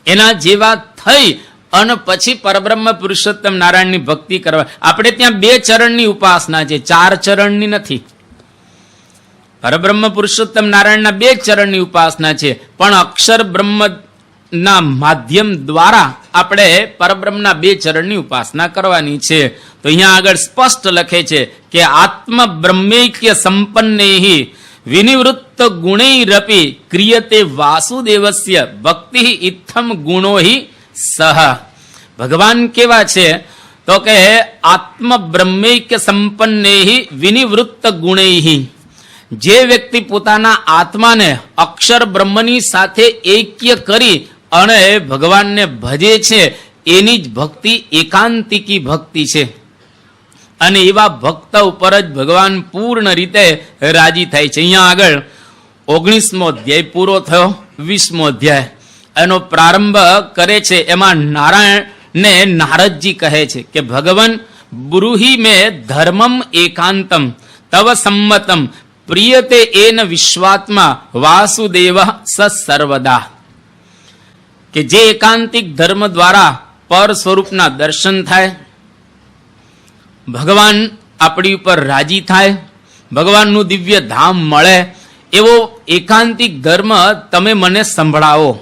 એના જેવા થઈ અને પછી પરબ્રહ્મ પુરુષોત્તમ નારાયણની ભક્તિ કરવા. આપણે ત્યાં 2 ચરણની ઉપાસના છે, 4 ચરણની નથી. પરબ્રહ્મ પુરુષોત્તમ નારાયણના 2 ચરણની ઉપાસના છે, પણ અક્ષર બ્રહ્મ ના માધ્યમ દ્વારા આપણે પરબ્રહ્મના 2 ચરણની ઉપાસના કરવાની છે. તો અહીંયા આગળ સ્પષ્ટ લખે છે કે આત્મ બ્રહ્મૈક્ય સંપન્નેહિ વિનિવૃત્ત ગુણૈરપી ક્રિયતે વાસુદેવસ્ય ભક્તિ ઇત્થમ ગુણો હિ સહ. ભગવાન કેવા છે તો કે આત્મ બ્રહ્મૈક્ય સંપન્નેહિ વિનિવૃત્ત ગુણૈહિ. જે વ્યક્તિ પોતાના આત્માને અક્ષર બ્રહ્મની સાથે એક્ય કરી અને ભગવાનને ભજે છે એની જ ભક્તિ એકાંતિકી ભક્તિ છે. અને એવા ભક્ત ઉપર જ ભગવાન પૂર્ણ રીતે રાજી થાય છે. અહીંયા આગળ 19મો અધ્યાય પૂરો થયો. 20મો અધ્યાય એનો પ્રારંભ કરે છે. એમાં નારાયણને નારદજી કહે છે કે ભગવાન બ્રૂહિ મે ધર્મમ એકાંતમ તવ સંમતમ પ્રિયતે એન વિશ્વાત્મા વાસુદેવ સ સર્વદા. કે જે એકાંતિક ધર્મ દ્વારા પર સ્વરૂપના દર્શન થાય, ભગવાન આપણી ઉપર રાજી થાય, ભગવાનનું દિવ્ય ધામ મળે, એવો એકાંતિક ધર્મ તમે મને સંભળાવો.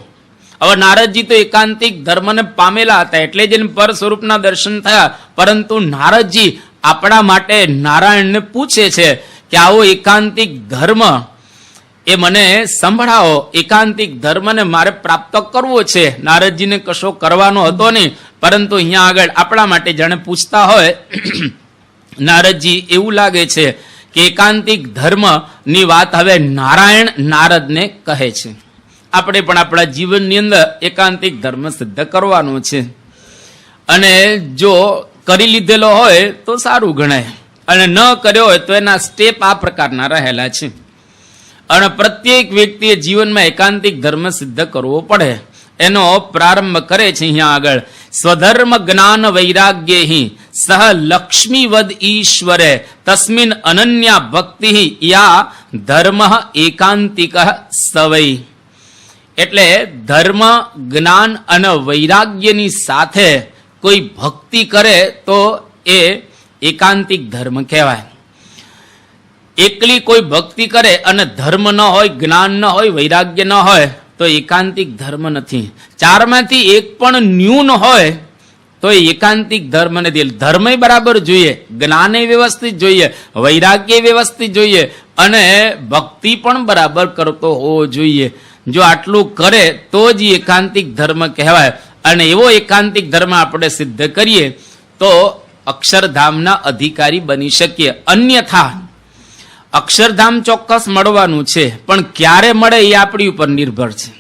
હવે નારદજી તો એકાંતિક ધર્મને પામેલા હતા એટલે જ એને પર સ્વરૂપના દર્શન થયા. પરંતુ નારદજી આપણા માટે નારાયણને પૂછે છે કે આવો એકાંતિક ધર્મ એ મને સંભળાવો. એકાંતિક ધર્મને મારે પ્રાપ્ત કરવો છે. નારદજીને કશો કરવાનો હતો નહીં, પરંતુ અહીંયા આગળ આપણા માટે જાણે પૂછતા હોય નારદજી એવું લાગે છે કે એકાંતિક ધર્મની વાત હવે નારાયણ નારદને કહે છે. આપણે પણ આપણા જીવનની અંદર એકાંતિક ધર્મ સિદ્ધ કરવાનો છે. અને જો કરી લીધેલો હોય તો સારું ગણાય, અને ન કર્યો હોય તો એના સ્ટેપ આ પ્રકારના રહેલા છે. અને પ્રત્યેક વ્યક્તિએ જીવનમાં એકાંતિક ધર્મ સિદ્ધ કરવો પડે. એનો પ્રારંભ કરે છે અહીંયા આગળ. સ્વધર્મ જ્ઞાન વૈરાગ્ય સહ લક્ષ્મીવદ ઈશ્વરે તસ્મિન અનન્યા ભક્તિ યા ધર્મ એકાંતિક સવૈ. એટલે ધર્મ, જ્ઞાન અને વૈરાગ્યની સાથે કોઈ ભક્તિ કરે તો એ એકાંતિક ધર્મ કહેવાય. એકલી કોઈ ભક્તિ કરે અને ધર્મ ન હોય, જ્ઞાન ન હોય, વૈરાગ્ય ન હોય તો એકાંતિક ધર્મ નથી. ચારમાંથી એક પણ ન્યૂન હોય તો એકાંતિક ધર્મ નથી. ધર્મય બરાબર જોઈએ, જ્ઞાનય વ્યવસ્થિત જોઈએ, વૈરાગ્ય વ્યવસ્થિત જોઈએ, અને ભક્તિ પણ બરાબર કરતો હોવો જોઈએ. જો આટલું કરે તો જ એકાંતિક ધર્મ કહેવાય. અને એવો એકાંતિક ધર્મ આપણે સિદ્ધ કરીએ તો અક્ષરધામના અધિકારી બની શકીએ. અન્યથા અક્ષરધામ ચોક્કસ મળવાનું છે, પણ ક્યારે મળે એ આપણી ઉપર નિર્ભર છે.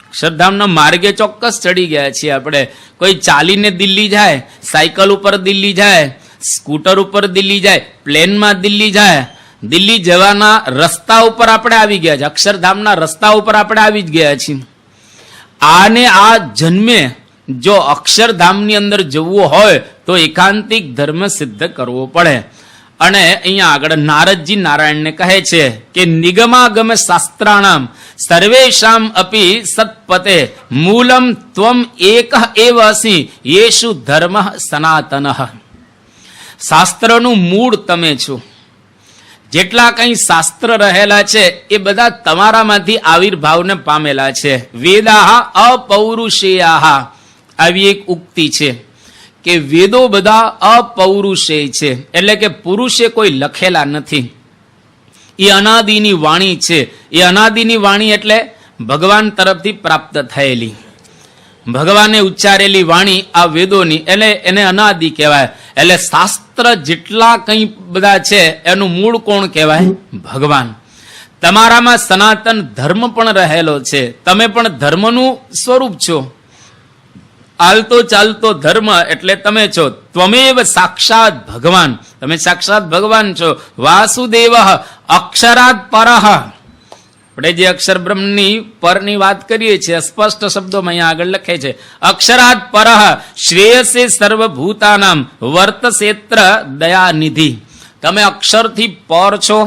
અક્ષરધામના માર્ગે ચોક્કસ ચડી ગયા છીએ આપણે. કોઈ ચાલીને દિલ્હી જાય, સાયકલ ઉપર દિલ્હી જાય, સ્કૂટર ઉપર દિલ્હી જાય, પ્લેનમાં દિલ્હી જાય. દિલ્હી જવાના રસ્તા ઉપર આપણે આવી ગયા છે. અક્ષરધામના રસ્તા ઉપર આપણે આવી જ ગયા છીએ. આને આ જન્મે જો અક્ષરધામની અંદર જવું હોય તો એકાંતિક ધર્મ સિદ્ધ કરવો પડે. અને અહીંયા આગળ નારદજી નારાયણને કહે છે કે નિગમાગમ શાસ્ત્રાણામ સર્વેશામ અપી સત્પતે મૂલમ ત્વમ એક એવ અસી યેશુ ધર્મ સનાતન. શાસ્ત્રનું મૂળ તમે છો. જેટલા કંઈ શાસ્ત્ર રહેલા છે એ બધા તમારામાંથી આવિર્ભાવને પામેલા છે. વેદાહ અપૌરુષેયાહ, આવી એક ઉક્તિ છે કે વેદો બધા અપૌરુષેય છે, એટલે કે પુરુષે કોઈ લખેલા નથી. એ અનાદિની વાણી છે. એ અનાદિની વાણી એટલે ભગવાન તરફથી પ્રાપ્ત થયેલી, ભગવાને ઉચ્ચારેલી વાણી આ વેદોની, એટલે એને અનાદિ કહેવાય. એટલે શાસ્ત્ર જેટલા કંઈ બધા છે એનું મૂળ કોણ કહેવાય? ભગવાન. તમારામાં સનાતન ધર્મ પણ રહેલો છે. તમે પણ ધર્મનું સ્વરૂપ છો. હાલતો ચાલતો ધર્મ એટલે તમે છો. ત્વમેવ સાક્ષાત ભગવાન, તમે સાક્ષાત ભગવાન છો. વાસુદેવ અક્ષરાત પરઃ. આપણે જે અક્ષર બ્રહ્મની પરની વાત કરીએ છીએ સ્પષ્ટ શબ્દોમાં અહીંયા આગળ લખે છે અક્ષરાત પરઃ શ્રેયસે સર્વભૂતાનામ વર્તસેત્ર દયાનિધિ. તમે અક્ષરથી પર છો.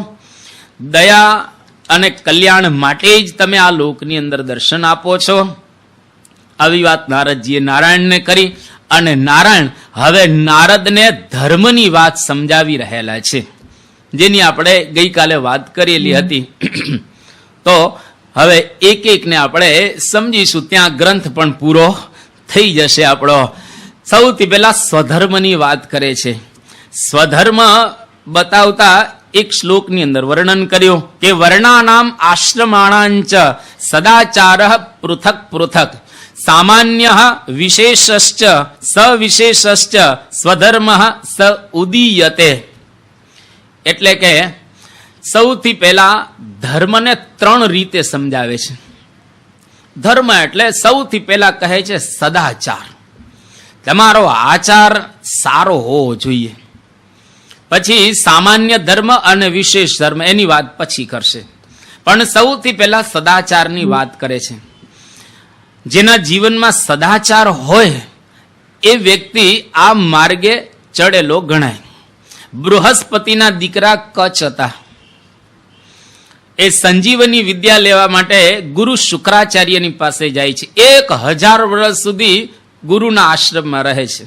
દયા અને કલ્યાણ માટે જ તમે આ લોકની અંદર દર્શન આપો છો. આવી વાત નારદજીએ નારાયણને કરી. અને નારાયણ હવે નારદને ધર્મની વાત સમજાવી રહેલા છે, જેની આપણે ગઈકાલે વાત કરેલી હતી. તો હવે એક એકને આપણે સમજીશું. ત્યાં ગ્રંથ પણ પૂરો થઈ જશે આપણો. સૌથી પહેલા સ્વધર્મની વાત કરે છે. સ્વધર્મ બતાવતા એક શ્લોકની અંદર વર્ણન કર્યું કે વર્ણાનામ આશ્રમાણાંચ સદાચાર પૃથક પૃથક સામાન્ય વિશેષશ્ચ સવિશેષશ્ચ સ્વધર્મ સ ઉદીયતે. એટલે કે સૌથી પહેલા ધર્મને 3 રીતે સમજાવે છે. ધર્મ એટલે સૌથી પહેલા કહે છે સદાચાર. તમારો આચાર સારો હોવો જોઈએ. પછી સામાન્ય ધર્મ અને વિશેષ ધર્મ એની વાત પછી કરશે, પણ સૌથી પહેલા સદાચારની વાત કરે છે. જેના જીવનમાં સદાચાર હોય એ વ્યક્તિ આ માર્ગે ચડેલો ગણાય. બૃહસ્પતિના દીકરા કચ્છ હતા. એ સંજીવની વિદ્યા લેવા માટે ગુરુ શુક્રાચાર્યની પાસે જાય છે. 1000 વર્ષ સુધી ગુરુના આશ્રમમાં રહે છે.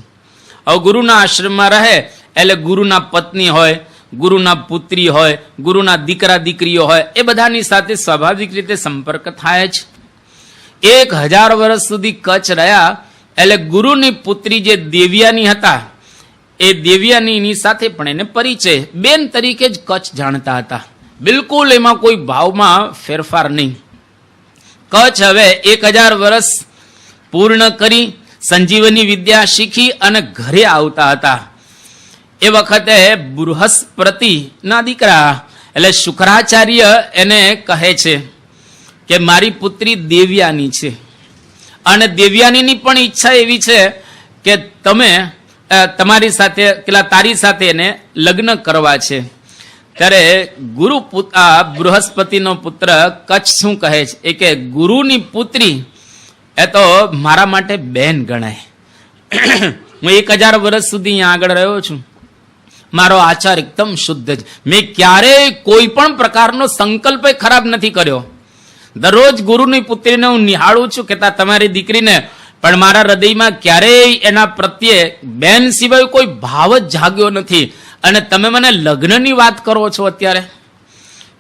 હવે ગુરુના આશ્રમમાં રહે એટલે ગુરુના પત્ની હોય, ગુરુના પુત્રી હોય, ગુરુના દીકરા દીકરીઓ હોય, એ બધાની સાથે સ્વાભાવિક રીતે સંપર્ક થાય જ. 1000 વર્ષ સુધી કચ્છ રહ્યા એટલે ગુરુની પુત્રી જે દેવ્યાની હતા એ દેવ્યાની સાથે પણ એને પરિચય, બેન તરીકે જ કચ્છ જાણતા હતા. બિલકુલ એમાં કોઈ ભાવમાં ફેરફાર નહીં. કચ્છ હવે 1000 વર્ષ પૂર્ણ કરી સંજીવની વિદ્યા શીખી અને ઘરે આવતા હતા. એ વખતે બૃહસ્પતિના દીકરા એટલે શુક્રાચાર્ય એને કહે છે કે મારી પુત્રી દેવ્યાની છે અને દેવ્યાનીની પણ ઈચ્છા એવી છે કે તમે તમારી સાથે તારી સાથે એને લગ્ન કરવા છે. ત્યારે બૃહસ્પતિનો પુત્ર કચ્છ શું કહે છે એ કે ગુરુની પુત્રી એ તો મારા માટે બેન ગણાય. હું 1000 વર્ષ સુધી અહીંયા આગળ રહ્યો છું. મારો આચાર એકદમ શુદ્ધ છે. મેં ક્યારેય કોઈ પણ પ્રકારનો સંકલ્પ ખરાબ નથી કર્યો. દરરોજ ગુરુની પુત્રીને હું નિહાળું છું કે તમારી દીકરીને, પણ મારા હૃદયમાં ક્યારેય એના પ્રત્યે બેન સિવાય કોઈ ભાવ જ જાગ્યો નથી. અને તમે મને લગ્નની વાત કરો છો અત્યારે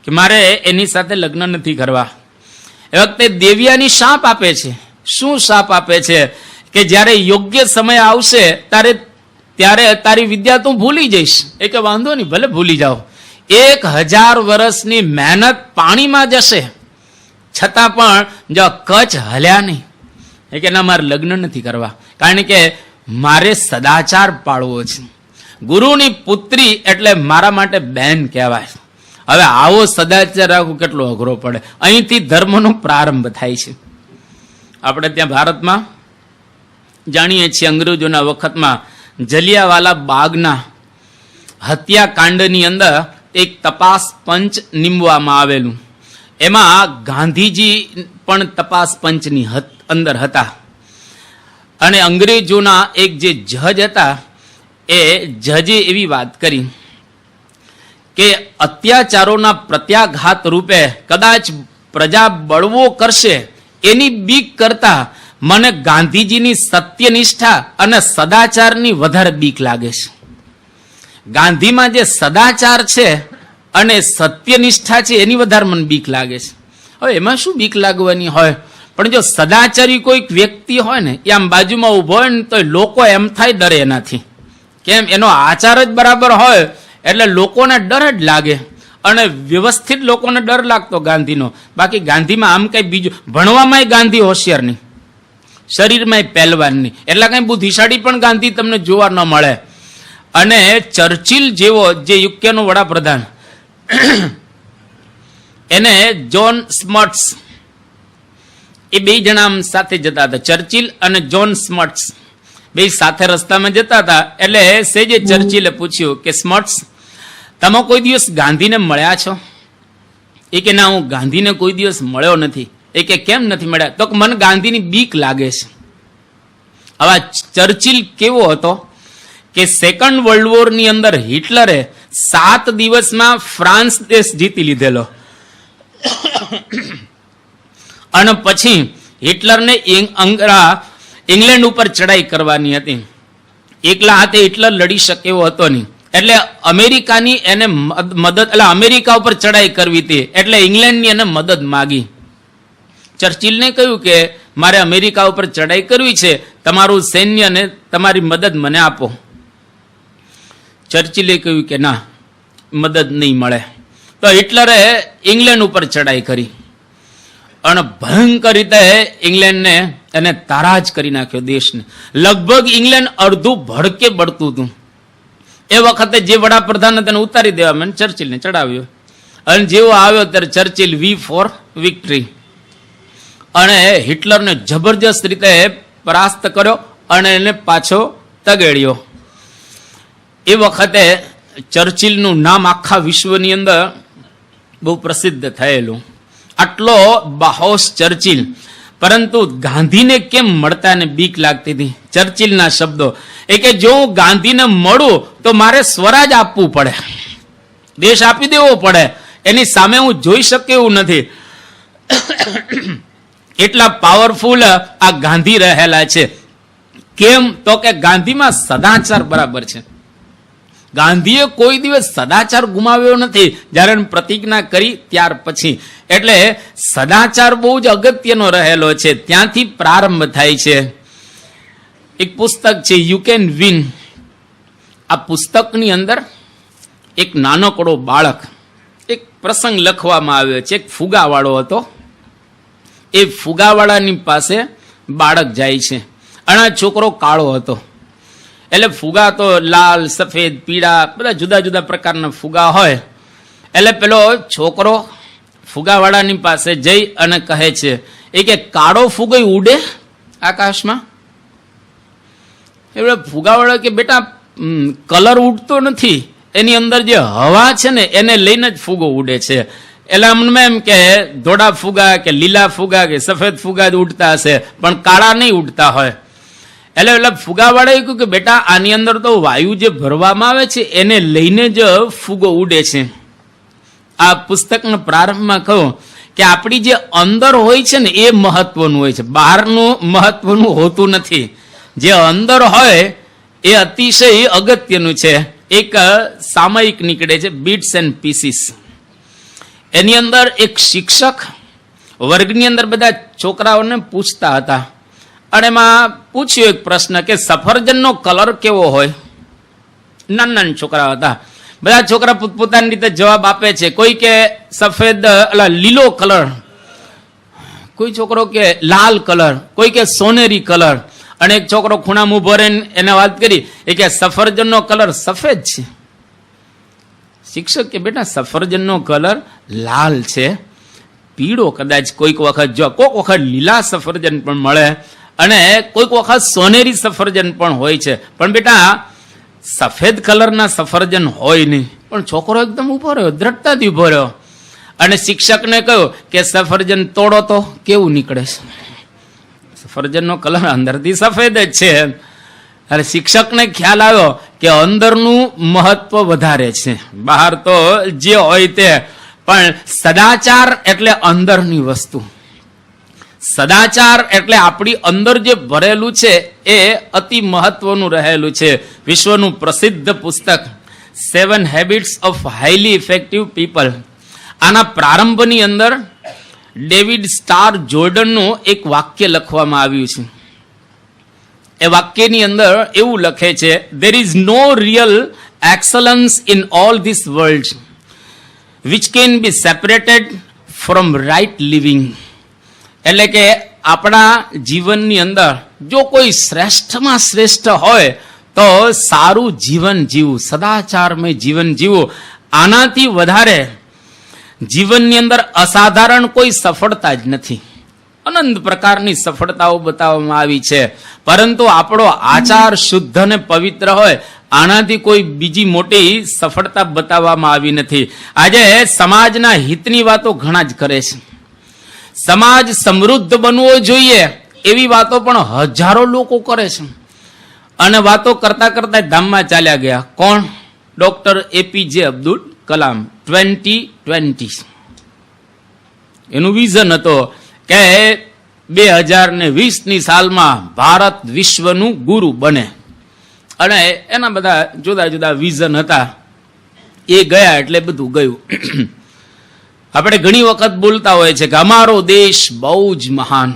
કે મારે એની સાથે લગ્ન નથી કરવા. એ વખતે દેવ્યાની શાપ આપે છે. શું શાપ આપે છે કે જ્યારે યોગ્ય સમય આવશે ત્યારે તારી વિદ્યા તું ભૂલી જઈશ. એ કે વાંધો નહીં, ભલે ભૂલી જાઓ. 1000 વર્ષની મહેનત પાણીમાં જશે છતાં પણ જો કચ્છ હલ્યા નહીં. એ કે ના, મારે લગ્ન નથી કરવા, કારણ કે મારે સદાચાર પાળવો છે. ગુરુની પુત્રી એટલે મારા માટે બેન કહેવાય. હવે આવો સદાચાર રાખવું કેટલો અઘરો પડે. અહીંથી ધર્મનો પ્રારંભ થાય છે. આપણે ત્યાં ભારતમાં જાણીએ છીએ અંગ્રેજોના વખતમાં જલિયાવાલા બાગના હત્યાકાંડની અંદર એક તપાસ પંચ નીમવામાં આવેલું. એમાં ગાંધીજી પણ તપાસ પંચની અંદર હતા. અને અંગ્રેજોના એક જે જજ હતા એ જજે એવી વાત કરી કે અત્યાચારોના પ્રત્યાઘાત રૂપે કદાચ પ્રજા બળવો કરશે એની બીક કરતા મને ગાંધીજીની સત્યનિષ્ઠા અને સદાચારની વધારે બીક લાગે છે. ગાંધીમાં જે સદાચાર છે અને સત્યનિષ્ઠા છે એની વધારે મને બીક લાગે છે. હવે એમાં શું બીક લાગવાની હોય, પણ જો સદાચારી કોઈક વ્યક્તિ હોય ને એ આમ બાજુમાં ઉભો હોય ને તો લોકો એમ થાય ડરે એનાથી. કેમ? એનો આચાર જ બરાબર હોય એટલે લોકોને ડર જ લાગે. અને વ્યવસ્થિત લોકોને ડર લાગતો ગાંધીનો. બાકી ગાંધીમાં આમ કઈ બીજું, ભણવામાં ગાંધી હોશિયાર નહીં, શરીરમાં પહેલવાન નહીં, એટલે કઈ બુદ્ધિશાળી પણ ગાંધી તમને જોવા ન મળે. અને ચર્ચિલ જેવો જે યુકેનો વડાપ્રધાન એને જોન સ્મટ્સ, એ 2 જણા સાથે જતા હતા. ચર્ચિલ અને જોન સ્મટ્સ 2 સાથે રસ્તામાં જતા હતા. એટલે સેજે ચર્ચિલે પૂછ્યું કે સ્મટ્સ, તમે કોઈ દિવસ ગાંધીને મળ્યા છો? એ કે ના, હું ગાંધીને કોઈ દિવસ મળ્યો નથી. એ કે કેમ નથી મળ્યા? તો મને ગાંધીની બીક લાગે છે. હવે ચર્ચિલ કેવો હતો કે સેકન્ડ વર્લ્ડ વોરની અંદર હિટલરે 7 દિવસમાં ફ્રાન્સ દેશ જીતી લીધેલો. અને પછી હિટલરને ઇંગ્લેન્ડ ઉપર ચડાઈ કરવાની હતી. એકલા હાથે હિટલર લડી શકે એવો હતો નહીં. એટલે અમેરિકાની એને મદદ, એટલે અમેરિકા ઉપર ચડાઈ કરવી હતી, એટલે ઇંગ્લેન્ડની એને મદદ માગી. ચર્ચિલને કહ્યું કે મારે અમેરિકા ઉપર ચડાઈ કરવી છે, તમારું સૈન્ય અને તમારી મદદ મને આપો. ચર્ચિલે કહ્યું કે ના, મદદ નહીં મળે. તો હિટલરે ઇંગ્લેન્ડ ઉપર ચડાઈ કરી અને ભયંકર રીતે ઇંગ્લેન્ડને એને તારાજ કરી નાખ્યો દેશને. લગભગ ઇંગ્લેન્ડ અડધું ભડકે બળતું હતું. એ વખતે જે વડાપ્રધાન તેને ઉતારી દેવા મને ચર્ચિલને ચડાવ્યો, અને જેવો આવ્યો ત્યારે ચર્ચિલ વી ફોર વિક્ટરી, અને હિટલરને જબરજસ્ત રીતે પરાસ્ત કર્યો અને એને પાછો તગેડ્યો. એ વખતે ચર્ચિલનું નામ આખા વિશ્વની અંદર બહુ પ્રસિદ્ધ થયેલું. આટલો બાહોશ ચર્ચિલ, પરંતુ ગાંધીને કેમ મળતા ને બીક લાગતી હતી? ચર્ચિલના શબ્દો એ કે જો હું ગાંધીને મળું તો મારે સ્વરાજ આપવું પડે, દેશ આપી દેવો પડે, એની સામે હું જોઈ શકે એવું નથી. એટલા પાવરફુલ આ ગાંધી રહેલા છે. કેમ તો કે ગાંધીમાં સદાચાર બરાબર છે. ગાંધીએ કોઈ દિવસ સદાચાર ગુમાવ્યો નથી જ્યારે પ્રતિજ્ઞા કરી ત્યાર પછી. એટલે સદાચાર બહુ જ અગત્યનો રહેલો છે, ત્યાંથી પ્રારંભ થાય છે. એક પુસ્તક છે યુ કેન વિન. આ પુસ્તકની અંદર એક નાનકડો બાળક, એક પ્રસંગ લખવામાં આવ્યો છે. એક ફુગાવાળો હતો, એ ફુગાવાળાની પાસે બાળક જાય છે, અને આ છોકરો કાળો હતો. એટલે ફુગા તો લાલ, સફેદ, પીળા બધા જુદા જુદા પ્રકારના ફુગા હોય. એટલે પેલો છોકરો ફુગાવાળાની પાસે જઈ અને કહે છે એ કે કાળો ફુગો ઉડે આકાશમાં? એટલે ફુગાવાળા કે બેટા કલર ઉડતો નથી, એની અંદર જે હવા છે ને એને લઈને જ ફુગો ઉડે છે. એટલે અમને એમ કે ધોળા ફુગા કે લીલા ફુગા કે સફેદ ફુગા જ ઉડતા હશે, પણ કાળા નહીં ઉડતા હોય. એટલે ફુગાવાળાએ કહ્યું કે બેટા આની અંદર તો વાયુ જે ભરવામાં આવે છે એને લઈને જ ફુગો ઉડે છે. આ પુસ્તકના પ્રારંભમાં કહું કે આપણી જે અંદર હોય છે ને એ મહત્વનું હોય છે, બહારનું મહત્વનું હોતું નથી. જે અંદર હોય એ અતિશય અગત્યનું છે. એક સામયિક નીકળે છે બીટ્સ એન્ડ પીસીસ. એની અંદર એક શિક્ષક વર્ગની અંદર બધા છોકરાઓને પૂછતા હતા, અને એમાં પૂછ્યો એક પ્રશ્ન કે સફરજનનો કલર કેવો હોય? નાના છોકરા હતા, બધા છોકરા પોતપોતાની રીતે જવાબ આપે છે. કોઈ કે સફેદ લીલો કલર, કોઈ છોકરો કે લાલ કલર, કોઈ કે સોનેરી કલર, અને એક છોકરો ખૂણામાં ઉભો રહીને એને વાત કરી એ કે સફરજનનો કલર સફેદ છે. શિક્ષક કે બેટા સફરજનનો કલર લાલ છે, પીળો કદાચ કોઈક વખત જો, કોઈક વખત લીલા સફરજન પણ મળે, અને કોઈક વખત સોનેરી સફરજન પણ હોય છે, પણ બેટા સફેદ કલરના સફરજન હોય નહીં. પણ છોકરો એકદમ ઉભો રહ્યો, દ્રઢતાથી ઉભો રહ્યો, અને શિક્ષકને કહ્યું કે સફરજન તોડો તો કેવું નીકળે છે? સફરજનનો કલર અંદરથી સફેદ જ છે. અને શિક્ષકને ખ્યાલ આવ્યો કે અંદરનું મહત્વ વધારે છે, બહાર તો જે હોય તે, પણ સદાચાર એટલે અંદરની વસ્તુ. સદાચાર એટલે આપણી અંદર જે ભરેલું છે એ અતિ મહત્વનું રહેલું છે. વિશ્વનું પ્રસિદ્ધ પુસ્તક 7 habits of highly effective people, આના પ્રારંભની અંદર ડેવિડ સ્ટાર જોર્ડનનું એક વાક્ય લખવામાં આવ્યું છે. એ વાક્યની અંદર એવું લખે છે, there is no real excellence in all this world which can be separated from right living. એટલે કે આપણા જીવનની અંદર જો કોઈ શ્રેષ્ઠમાં શ્રેષ્ઠ હોય તો સારું જીવન જીવવું, સદાચારમય જીવન જીવવું. આનાથી વધારે જીવનની અંદર અસાધારણ કોઈ સફળતા જ નથી. અનંત પ્રકારની સફળતાઓ બતાવવામાં આવી છે, પરંતુ આપણો આચાર શુદ્ધ અને પવિત્ર હોય આનાથી કોઈ બીજી મોટી સફળતા બતાવવામાં આવી નથી. આજે સમાજના હિતની વાતો ઘણા જ કરે છે. સમાજ સમૃદ્ધ બનવો જોઈએ એવી વાતો પણ હજારો લોકો કરે છે, અને વાતો કરતા કરતા ધામમાં ચાલ્યા ગયા. કોણ? Doctor APJ Abdul Kalam. 2020 એનું વિઝન હતો કે 2020ની સાલમાં ભારત વિશ્વનું ગુરુ બને, અને એના બધા જુદા જુદા વિઝન હતા. એ ગયા એટલે બધું ગયું. આપણે ઘણી વખત બોલતા હોય છે કે અમારો દેશ બહુ જ મહાન,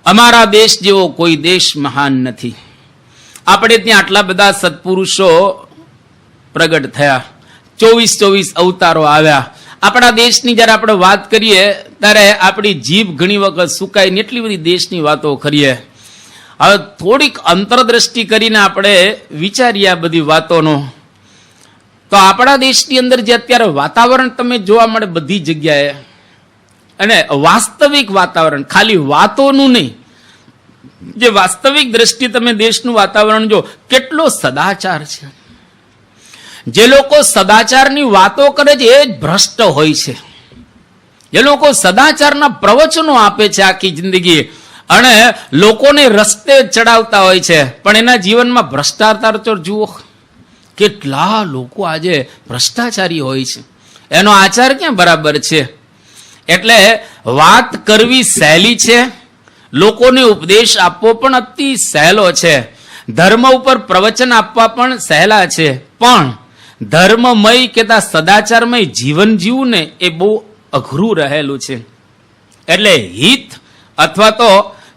અમારા દેશ જેવો કોઈ દેશ મહાન નથી. આપણે ત્યાં આટલા બધા સત્પુરુષો પ્રગટ થયા, 24 અવતારો આવ્યા. આપણા દેશની જ્યારે આપણે વાત કરીએ ત્યારે આપણી જીભ ઘણી વખત સુકાય ને એટલી બધી દેશની વાતો કરીએ. હવે થોડીક અંતરદ્રષ્ટિ કરીને આપણે વિચારીએ આ બધી વાતોનો, તો આપણા દેશની અંદર જે અત્યારે વાતાવરણ તમે જોવા મળે બધી જગ્યાએ, અને વાસ્તવિક વાતાવરણ, ખાલી વાતોનું નહીં, જે વાસ્તવિક દ્રષ્ટિ તમે દેશનું વાતાવરણ જો, કેટલો સદાચાર છે. જે લોકો સદાચારની વાતો કરે છે એ જ ભ્રષ્ટ હોય છે. જે લોકો સદાચારના પ્રવચનો આપે છે આખી જિંદગી અને લોકોને રસ્તે ચડાવતા હોય છે, પણ એના જીવનમાં ભ્રષ્ટાચાર તો જુઓ, કેટલા લોકો આજે ભ્રષ્ટાચારી હોય છે. એનો આચાર ક્યાં બરાબર છે? એટલે વાત કરવી સહેલી છે, લોકોને ઉપદેશ આપવો પણ અતિ સહેલો છે, ધર્મ ઉપર પ્રવચન આપવા પણ સહેલા છે, પણ ધર્મમય કેતા સદાચારમય જીવન જીવવું ને એ બહુ અઘરું રહેલું છે. એટલે હિત અથવા તો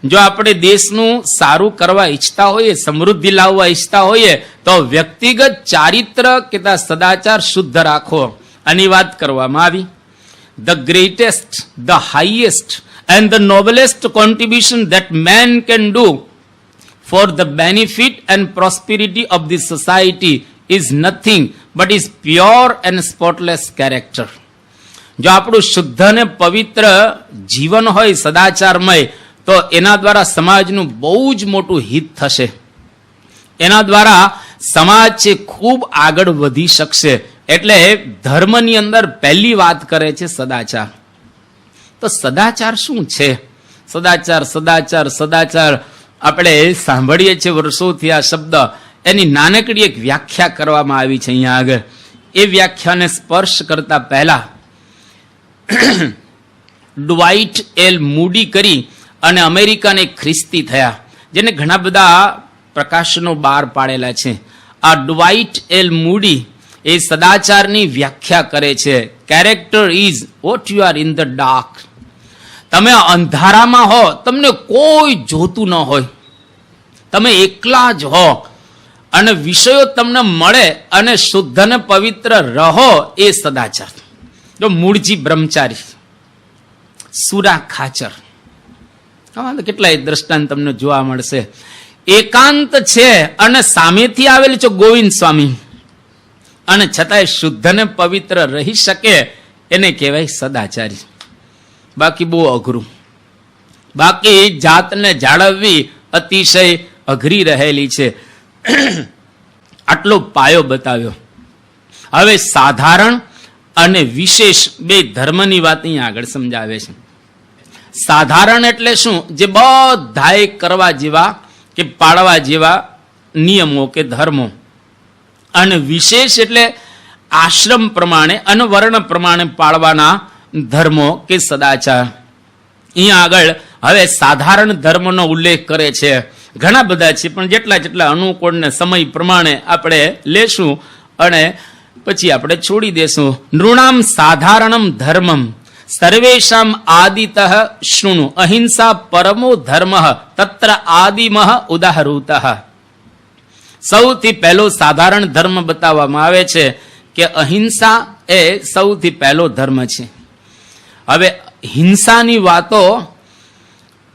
જો આપણે દેશનું સારું કરવા ઈચ્છતા હોઈએ, સમૃદ્ધિ લાવવા ઈચ્છતા હોઈએ, તો વ્યક્તિગત ચારિત્ર કેતા સદાચાર શુદ્ધ રાખો. આની વાત કરવામાં આવી. The greatest, the highest and the noblest contribution that man can do for the benefit and prosperity of the society is nothing but his pure and spotless character. જો આપણું શુદ્ધ અને પવિત્ર જીવન હોય સદાચારમય, તો એના દ્વારા સમાજનું બહુ જ મોટું હિત થશે. એના દ્વારા સમાજ છે ખૂબ આગળ વધી શકશે. એટલે ધર્મની અંદર પહેલી વાત કરે છે સદાચાર. તો સદાચાર શું છે? સદાચાર સદાચાર સદાચાર આપણે સાંભળીએ છીએ વર્ષોથી આ શબ્દ. એની નાનકડી એક વ્યાખ્યા કરવામાં આવી છે અહીંયા આગળ. એ વ્યાખ્યાને સ્પર્શ કરતા પહેલા ડ્વાઇટ એલ મૂડી કરી અને અમેરિકાને ખ્રિસ્તી થયા, જેને ઘણા બધા પ્રકાશનો બહાર પાડેલા છે. આ ડ્વાઇટ એલ મૂડી એ સદાચારની વ્યાખ્યા કરે છે. Character is what you are in the dark. તમે અંધારામાં હો, તમને કોઈ જોતું ન હોય, તમે એકલા જ હો અને વિષયો તમને મળે અને શુદ્ધ અને પવિત્ર રહો, એ સદાચાર. જો મૂળજી બ્રહ્મચારી, સુરા ખાચર, કેટલાય દ્રષ્ટાંત તમને જોવા મળશે. એકાંત છે અને સામેથી આવેલ છે ગોવિંદ સ્વામી, અને છતાંય શુદ્ધ અને પવિત્ર રહી શકે, એને કહેવાય સદાચારી. બાકી બહુ અઘરું. બાકી જાતને જાળવવી અતિશય અઘરી રહેલી છે. આટલો પાયો બતાવ્યો. હવે સાધારણ અને વિશેષ બે ધર્મની વાત અહીંયા આગળ સમજાવે છે. સાધારણ એટલે શું? જે બધાએ કરવા જેવા કે પાળવા જેવા નિયમો કે ધર્મો. અને વિશેષ એટલે આશ્રમ પ્રમાણે અને વર્ણ પ્રમાણે પાળવાના ધર્મો કે સદાચાર. અહીંયા આગળ હવે સાધારણ ધર્મનો ઉલ્લેખ કરે છે. ઘણા બધા છે, પણ જેટલા જેટલા અનુકૂળ ને સમય પ્રમાણે આપણે લેશું અને પછી આપણે છોડી દેશું. નૃણામ સાધારણમ ધર્મમ સર્વેશામ આદિતઃ શૃણુ અહિંસા પરમો ધર્મ તત્ર આદિમઃ ઉદાહૃતઃ. સૌથી પહેલો સાધારણ ધર્મ બતાવવામાં આવે છે કે અહિંસા એ સૌથી પહેલો ધર્મ છે. હવે હિંસાની વાતો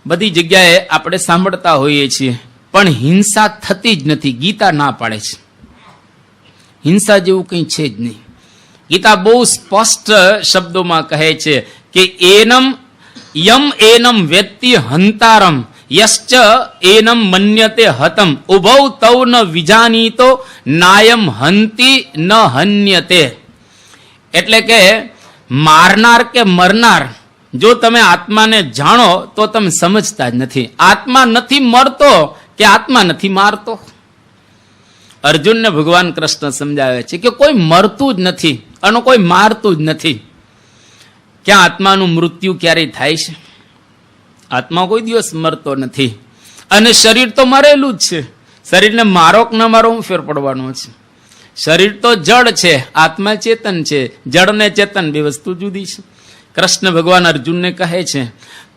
બધી જગ્યાએ આપણે સાંભળતા હોઈએ છીએ, પણ હિંસા થતી જ નથી. ગીતા ના પાડે છે. હિંસા જેવું કંઈ છે જ નહીં. ગીતા બહુ સ્પષ્ટ શબ્દોમાં કહે છે કે એનમ વેત્તિ હંતારમ યશ્ચ એનમ મન્યતે હતમ ઉભૌ તૌ ન વિજાનીતો નાયમ હંતિ ન હન્યતે. એટલે કે મારનાર કે મરનાર, જો તમે આત્માને જાણો તો તમે સમજતા જ નથી. આત્મા નથી મરતો કે આત્મા નથી મારતો. અર્જુનને ભગવાન કૃષ્ણ સમજાવે છે કે કોઈ મરતું જ નથી અને કોઈ મારતું જ નથી. ક્યાં આત્માનું મૃત્યુ ક્યારેય થાય છે? આત્મા કોઈ દિવસ મરતો નથી. અને શરીર તો મરેલું જ છે. શરીરને મારો કે ન મારો હું ફેર પડવાનો છે? શરીર તો જડ છે, આત્મા ચેતન છે. જડ ને ચેતન બે વસ્તુ જુદી છે. કૃષ્ણ ભગવાન અર્જુનને કહે છે,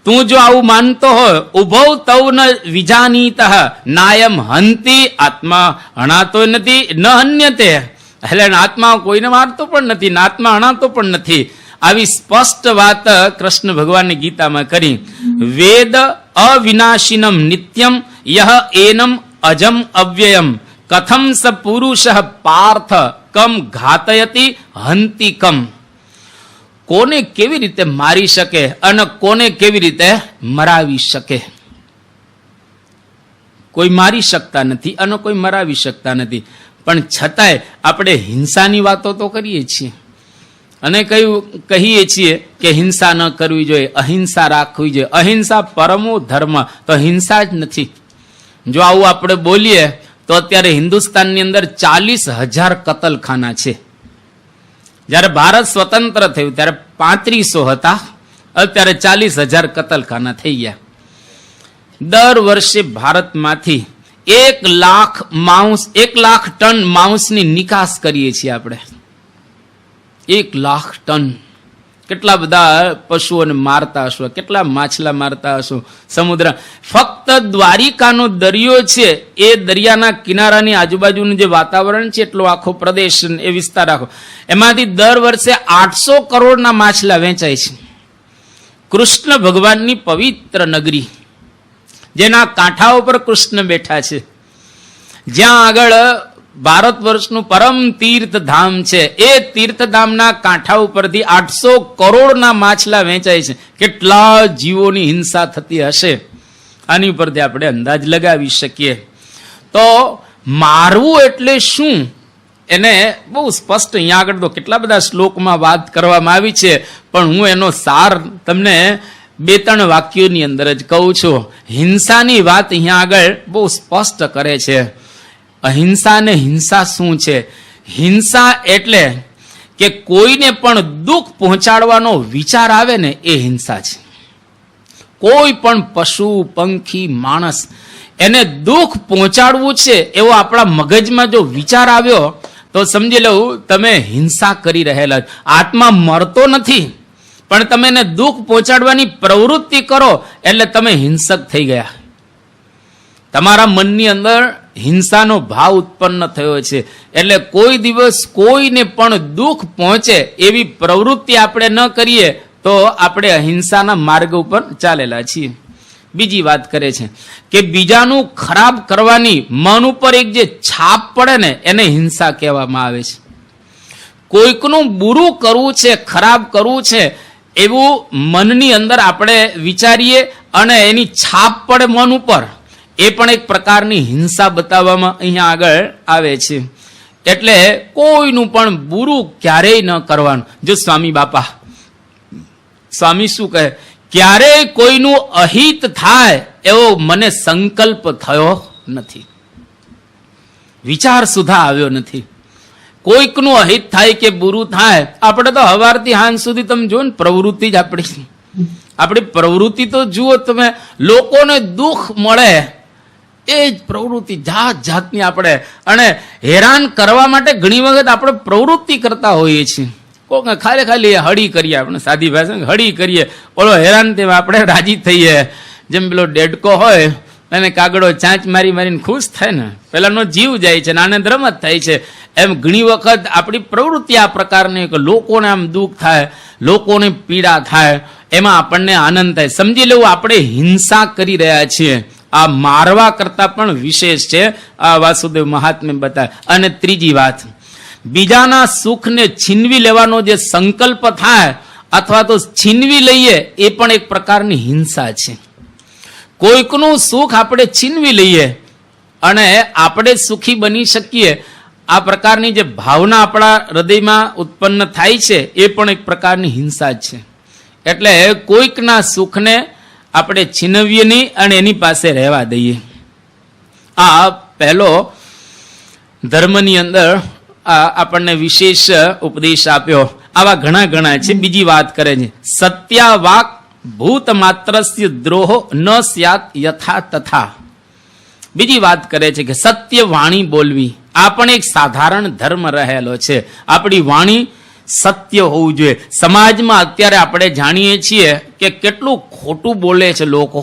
તું જો આવું માનતો હોય, ઉભૌ તૌ ન વિજાનીતઃ નાયમ હંતિ, આત્મા હણાતો નથી, ન હન્યતે, એટલે આત્મા કોઈને મારતો પણ નથી, આત્મા હણાતો પણ નથી. આવી સ્પષ્ટ વાત કૃષ્ણ ભગવાનની ગીતામાં કરી. વેદ અવિનાશિનમ નિત્યમ યહ એનમ અજમ અવ્યયમ કથમ સ પુરુષ પાર્થ કમ ઘાતયતિ હંતિ કમ. કોને કેવી રીતે મારી શકે અને કોને કેવી રીતે મરાવી શકે? કોઈ મારી શકતા નથી અને કોઈ મરાવી શકતા નથી, પણ છતાંય આપણે હિંસાની વાતો તો કરીએ છીએ અને કહીએ છીએ કે હિંસા ન કરવી જોઈએ, અહિંસા રાખવી જોઈએ. અહિંસા પરમો ધર્મ, તો હિંસા જ નથી. જો આવું આપણે બોલીએ તો અત્યારે હિન્દુસ્તાનની અંદર 40,000 કતલખાના છે. જ્યારે ભારત સ્વતંત્ર થયું ત્યારે 3500 હતા, અત્યારે 40,000 કતલખાના થઈ ગયા. દર વર્ષે ભારતમાંથી 1 લાખ ટન માંસની નિકાસ કરીએ છીએ આપણે. 1 લાખ ટન. કેટલા બધા પશુઓને મારતા હશો, કેટલા માછલા મારતા હશો સમુદ્ર. ફક્ત દ્વારિકાનો દરિયો છે, એ દરિયાના કિનારાની આજુબાજુનું જે વાતાવરણ છે, એટલો આખો પ્રદેશ, એ વિસ્તાર આખો, એમાંથી દર વર્ષે 800 કરોડના માછલા વેચાય છે. કૃષ્ણ ભગવાનની પવિત્ર નગરી, જેના કાંઠા ઉપર કૃષ્ણ બેઠા છે, જ્યાં આગળ ભારત વર્ષનું પરમ તીર્થધામ છે, એ તીર્થધામના કાંઠા ઉપરથી 800 કરોડના માછલા વેચાય છે. કેટલા જીવોની હિંસા થતી હશે, આની ઉપરથી આપણે અંદાજ લગાવી શકીએ. તો મારવું એટલે શું, એને બહુ સ્પષ્ટ અહીંયા આગળ તો કેટલા બધા શ્લોકમાં વાત કરવામાં આવી છે, પણ હું એનો સાર તમને 2-3 વાક્યોની અંદર જ કહું છું. હિંસાની વાત અહીંયા આગળ બહુ સ્પષ્ટ કરે છે. અહિંસા ને હિંસા શું છે? હિંસા એટલે કે કોઈને પણ દુઃખ પહોંચાડવાનો વિચાર આવે ને, એ હિંસા છે. કોઈ પણ પશુ, પંખી, માણસ, એને દુઃખ પહોંચાડવું છે એવો આપણા મગજમાં જો વિચાર આવ્યો તો સમજી લઉં તમે હિંસા કરી રહેલા. આત્મા મરતો નથી, પણ તમે એને દુઃખ પહોંચાડવાની પ્રવૃત્તિ કરો એટલે તમે હિંસક થઈ ગયા. તમારા મનની અંદર હિંસાનો ભાવ ઉત્પન્ન થયો છે, એટલે કોઈ દિવસ કોઈને પણ દુઃખ પહોંચે એવી પ્રવૃત્તિ આપણે ન કરીએ તો આપણે અહિંસાના માર્ગ ઉપર ચાલેલા છીએ. બીજી વાત કરે છે કે બીજાનું ખરાબ કરવાની મન ઉપર એક જે છાપ પડે ને, એને હિંસા કહેવામાં આવે છે. કોઈકનું બુરું કરવું છે, ખરાબ કરવું છે એવું મનની અંદર આપણે વિચારીએ અને એની છાપ પડે મન ઉપર, એ પણ એક પ્રકારની હિંસા બતાવવામાં અહીંયા આગળ આવે છે. એટલે કોઈનું પણ બુરું ક્યારેય ન કરવાનું. જો સ્વામી શું કહે, ક્યારેય કોઈનું અહિત થાય એવો મને સંકલ્પ થયો નથી, વિચાર સુધા આવ્યો નથી. કોઈકનું અહિત થાય કે બુરું થાય, આપણે તો હવારથી હાંજ સુધી તમે જુઓ ને, પ્રવૃત્તિ જ આપણી પ્રવૃત્તિ તો જુઓ તમે, લોકોને દુઃખ મળે એ જ પ્રવૃત્તિ જાત જાતની આપણે, અને હેરાન કરવા માટે ઘણી વખત આપણે પ્રવૃત્તિ કરતા હોઈએ છીએ. કોક ખાલી હળી કરીએ, આપણે સાદી ભાષા હળી કરીએ, ઓલો હેરાન તેમાં આપણે રાજી થઈએ. જેમ પેલો ડેડકો હોય અને કાગડો ચાંચ મારીને ખુશ થાય ને, પેલાનો જીવ જાય છે, આનંદ રમત થાય છે. એમ ઘણી વખત આપણી પ્રવૃત્તિ આ પ્રકારની, કે લોકોને આમ દુઃખ થાય, લોકોને પીડા થાય, એમાં આપણને આનંદ થાય. સમજી લેવું આપણે હિંસા કરી રહ્યા છીએ. આ મારવા કરતા પણ વિશેષ છે, આ વાસુદેવ મહાત્મ્ય બતાવે. અને ત્રીજી વાત, બીજાના સુખને છીનવી લેવાનો જે સંકલ્પ થાય અથવા તો છીનવી લઈએ, એ પણ એક પ્રકારની હિંસા છે. કોઈકનું સુખ આપણે છીનવી લઈએ અને આપણે સુખી બની શકીએ, આ પ્રકારની જે ભાવના આપણા હૃદયમાં ઉત્પન્ન થાય છે, એ પણ એક પ્રકારની હિંસા જ છે. એટલે કોઈકના સુખને આપણે છીનવીએ નહીં અને એની પાસે રહેવા દઈએ. આ પહેલો ધર્મની અંદર આપણને વિશેષ ઉપદેશ આપ્યો. આવા ઘણા છે. બીજી વાત કરે છે, સત્યાવાક ભૂત માત્રસ્ય દ્રોહો ન સ્યાત યથા તથા. બીજી વાત કરે છે કે સત્ય વાણી બોલવી, આ પણ એક સાધારણ ધર્મ રહેલો છે. આપણી વાણી સત્ય હોવું જોઈએ. સમાજમાં અત્યારે આપણે જાણીએ છીએ કે કેટલું ખોટું બોલે છે લોકો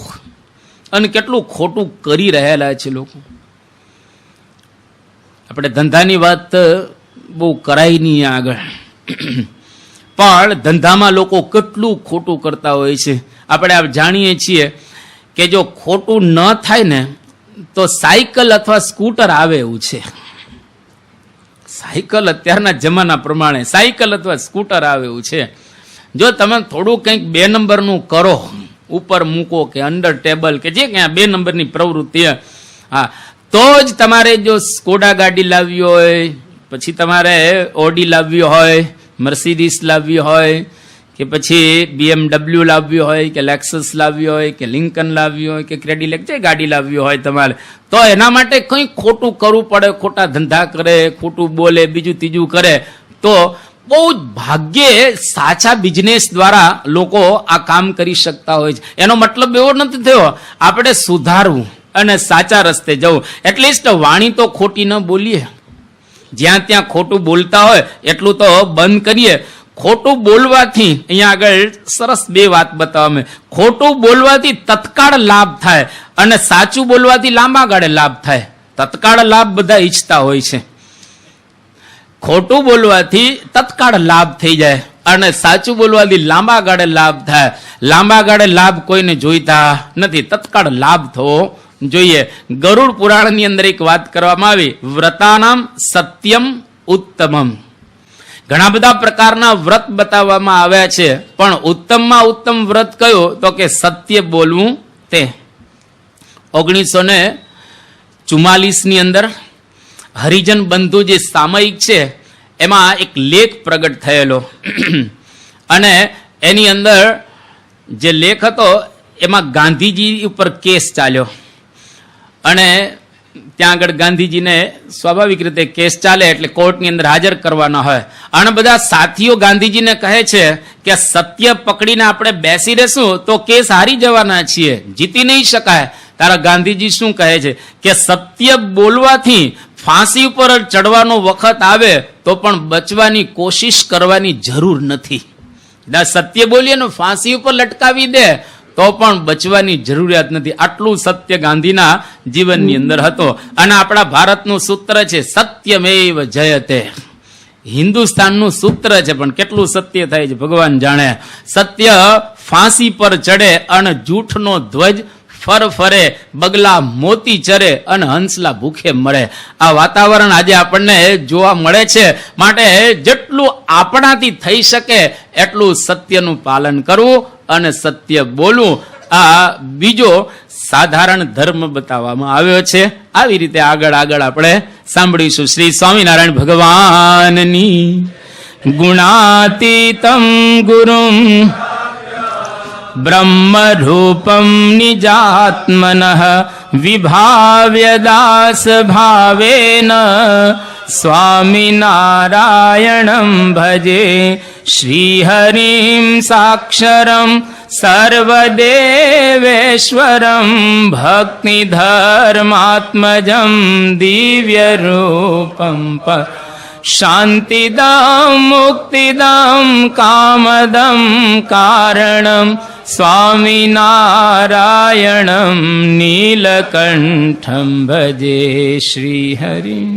અને કેટલું ખોટું કરી રહેલા છે લોકો. આપણે ધંધાની વાત બહુ કરાય નહીં આગળ, પણ ધંધામાં લોકો કેટલું ખોટું કરતા હોય છે. આપણે આ જાણીએ છીએ કે જો ખોટું ન થાય ને તો સાયકલ અથવા સ્કૂટર આવે એવું છે. સાયકલ અત્યારના જમાના પ્રમાણે સાયકલ અથવા સ્કૂટર આવે એવું છે. જો તમે થોડું કંઈક 2 નંબરનું કરો, ઉપર મૂકો કે અંડર ટેબલ કે જે ક્યાં 2 નંબરની પ્રવૃત્તિ, હા, તો જ તમારે જો સ્કોડા ગાડી લાવવી હોય, પછી તમારે ઓડી લાવવી હોય, મર્સિડીસ લાવવી હોય, કે પછી BMW લાવવી હોય, કે લેક્સસ લાવવી હોય, કે લિંકન લાવવી હોય, કે ક્રેડિલેક જે ગાડી લાવવી હોય તમારે, તો એના માટે કંઈ ખોટું કરવું પડે. ખોટા ધંધા કરે, ખોટું બોલે, બીજું ત્રીજું કરે, તો બહુ જ ભાગ્યે સાચા બિઝનેસ દ્વારા લોકો આ કામ કરી શકતા હોય છે. એનો મતલબ એવો નથી થયો આપણે સુધારવું અને સાચા રસ્તે જવું. એટલીસ્ટ વાણી તો ખોટી ન બોલીએ. જ્યાં ત્યાં ખોટું બોલતા હોય એટલું તો બંધ કરીએ. ખોટું બોલવાથી અહીંયા આગળ સરસ 2 વાત બતાવવામાં. ખોટું બોલવાથી તત્કાળ લાભ થાય અને સાચું બોલવાથી લાંબા ગાળે લાભ થાય. તત્કાળ લાભ બધા ઈચ્છતા હોય છે. ખોટું બોલવાથી તત્કાળ લાભ થઈ જાય અને સાચું બોલવાથી લાંબા ગાળે લાભ થાય. લાંબા ગાળે લાભ કોઈને જોઈતા નથી, તત્કાળ લાભ થવો જોઈએ. ગરુડ પુરાણની અંદર એક વાત કરવામાં આવી, વ્રતાનામ સત્યમ ઉત્તમમ. ઘણા બધા પ્રકારના વ્રત બતાવવામાં આવ્યા છે, પણ ઉત્તમમાં ઉત્તમ વ્રત કયું? તો કે સત્ય બોલવું તે. 1944 ની અંદર હરિજન બંધુ જે સામયિક છે એમાં એક લેખ પ્રગટ થયેલો અને એની અંદર જે લેખ હતો એમાં ગાંધીજી ઉપર કેસ ચાલ્યો અને ત્યાં આગળ ગાંધીજીને સ્વાભાવિક રીતે કેસ ચાલે એટલે કોર્ટની અંદર હાજર કરવાના હોય અને બધા સાથીઓ ગાંધીજીને કહે છે કે સત્ય પકડીને આપણે બેસી રહેશું તો કેસ હારી જવાના છીએ, જીતી નહીં શકાય. તારા ગાંધીજી શું કહે છે કે સત્ય બોલવાથી ફાંસી ઉપર ચડવાનો વખત આવે તો પણ બચવાની કોશિશ કરવાની જરૂર નથી. સત્ય બોલીએ ને ફાંસી ઉપર લટકાવી દે તો પણ બચવાની જરૂરિયાત નથી. આટલું સત્ય ગાંધીના જીવનની અંદર હતો. અને આપણા ભારતનું સૂત્ર છે સત્યમેવ જયતે. હિન્દુસ્તાનનું સૂત્ર છે, પણ કેટલું સત્ય થાય છે ભગવાન જાણે. સત્ય ફાંસી પર ચડે અને જૂઠનો ધ્વજ ફર ફરે, બગલા મોતી ચરે અને હંસલા ભૂખે મળે. આ વાતાવરણ આજે આપણને જોવા મળે છે. માટે જેટલું આપણાથી થઈ શકે એટલું સત્યનું પાલન કરવું અને સત્ય બોલવું, આ બીજો સાધારણ ધર્મ બતાવવામાં આવ્યો છે. આવી રીતે આગળ આપણે સાંભળીશું. શ્રી સ્વામિનારાયણ ભગવાનની ગુણાતીતમ ગુરુમ બ્રહ્મ રૂપમ નિજાત્મનઃ વિભાવ્ય દાસ ભાવેન સ્વામિનારાયણં ભજે શ્રીહરિમ સાક્ષરમ સર્વદેવેશ્વરમ ભક્તિધર્માત્મજં દિવ્યરૂપમ શાંતિદમ મુક્તિદમ કામદમ કારણમ સ્વામિનારાયણમ નીલકંઠમ ભજે શ્રીહરિમ.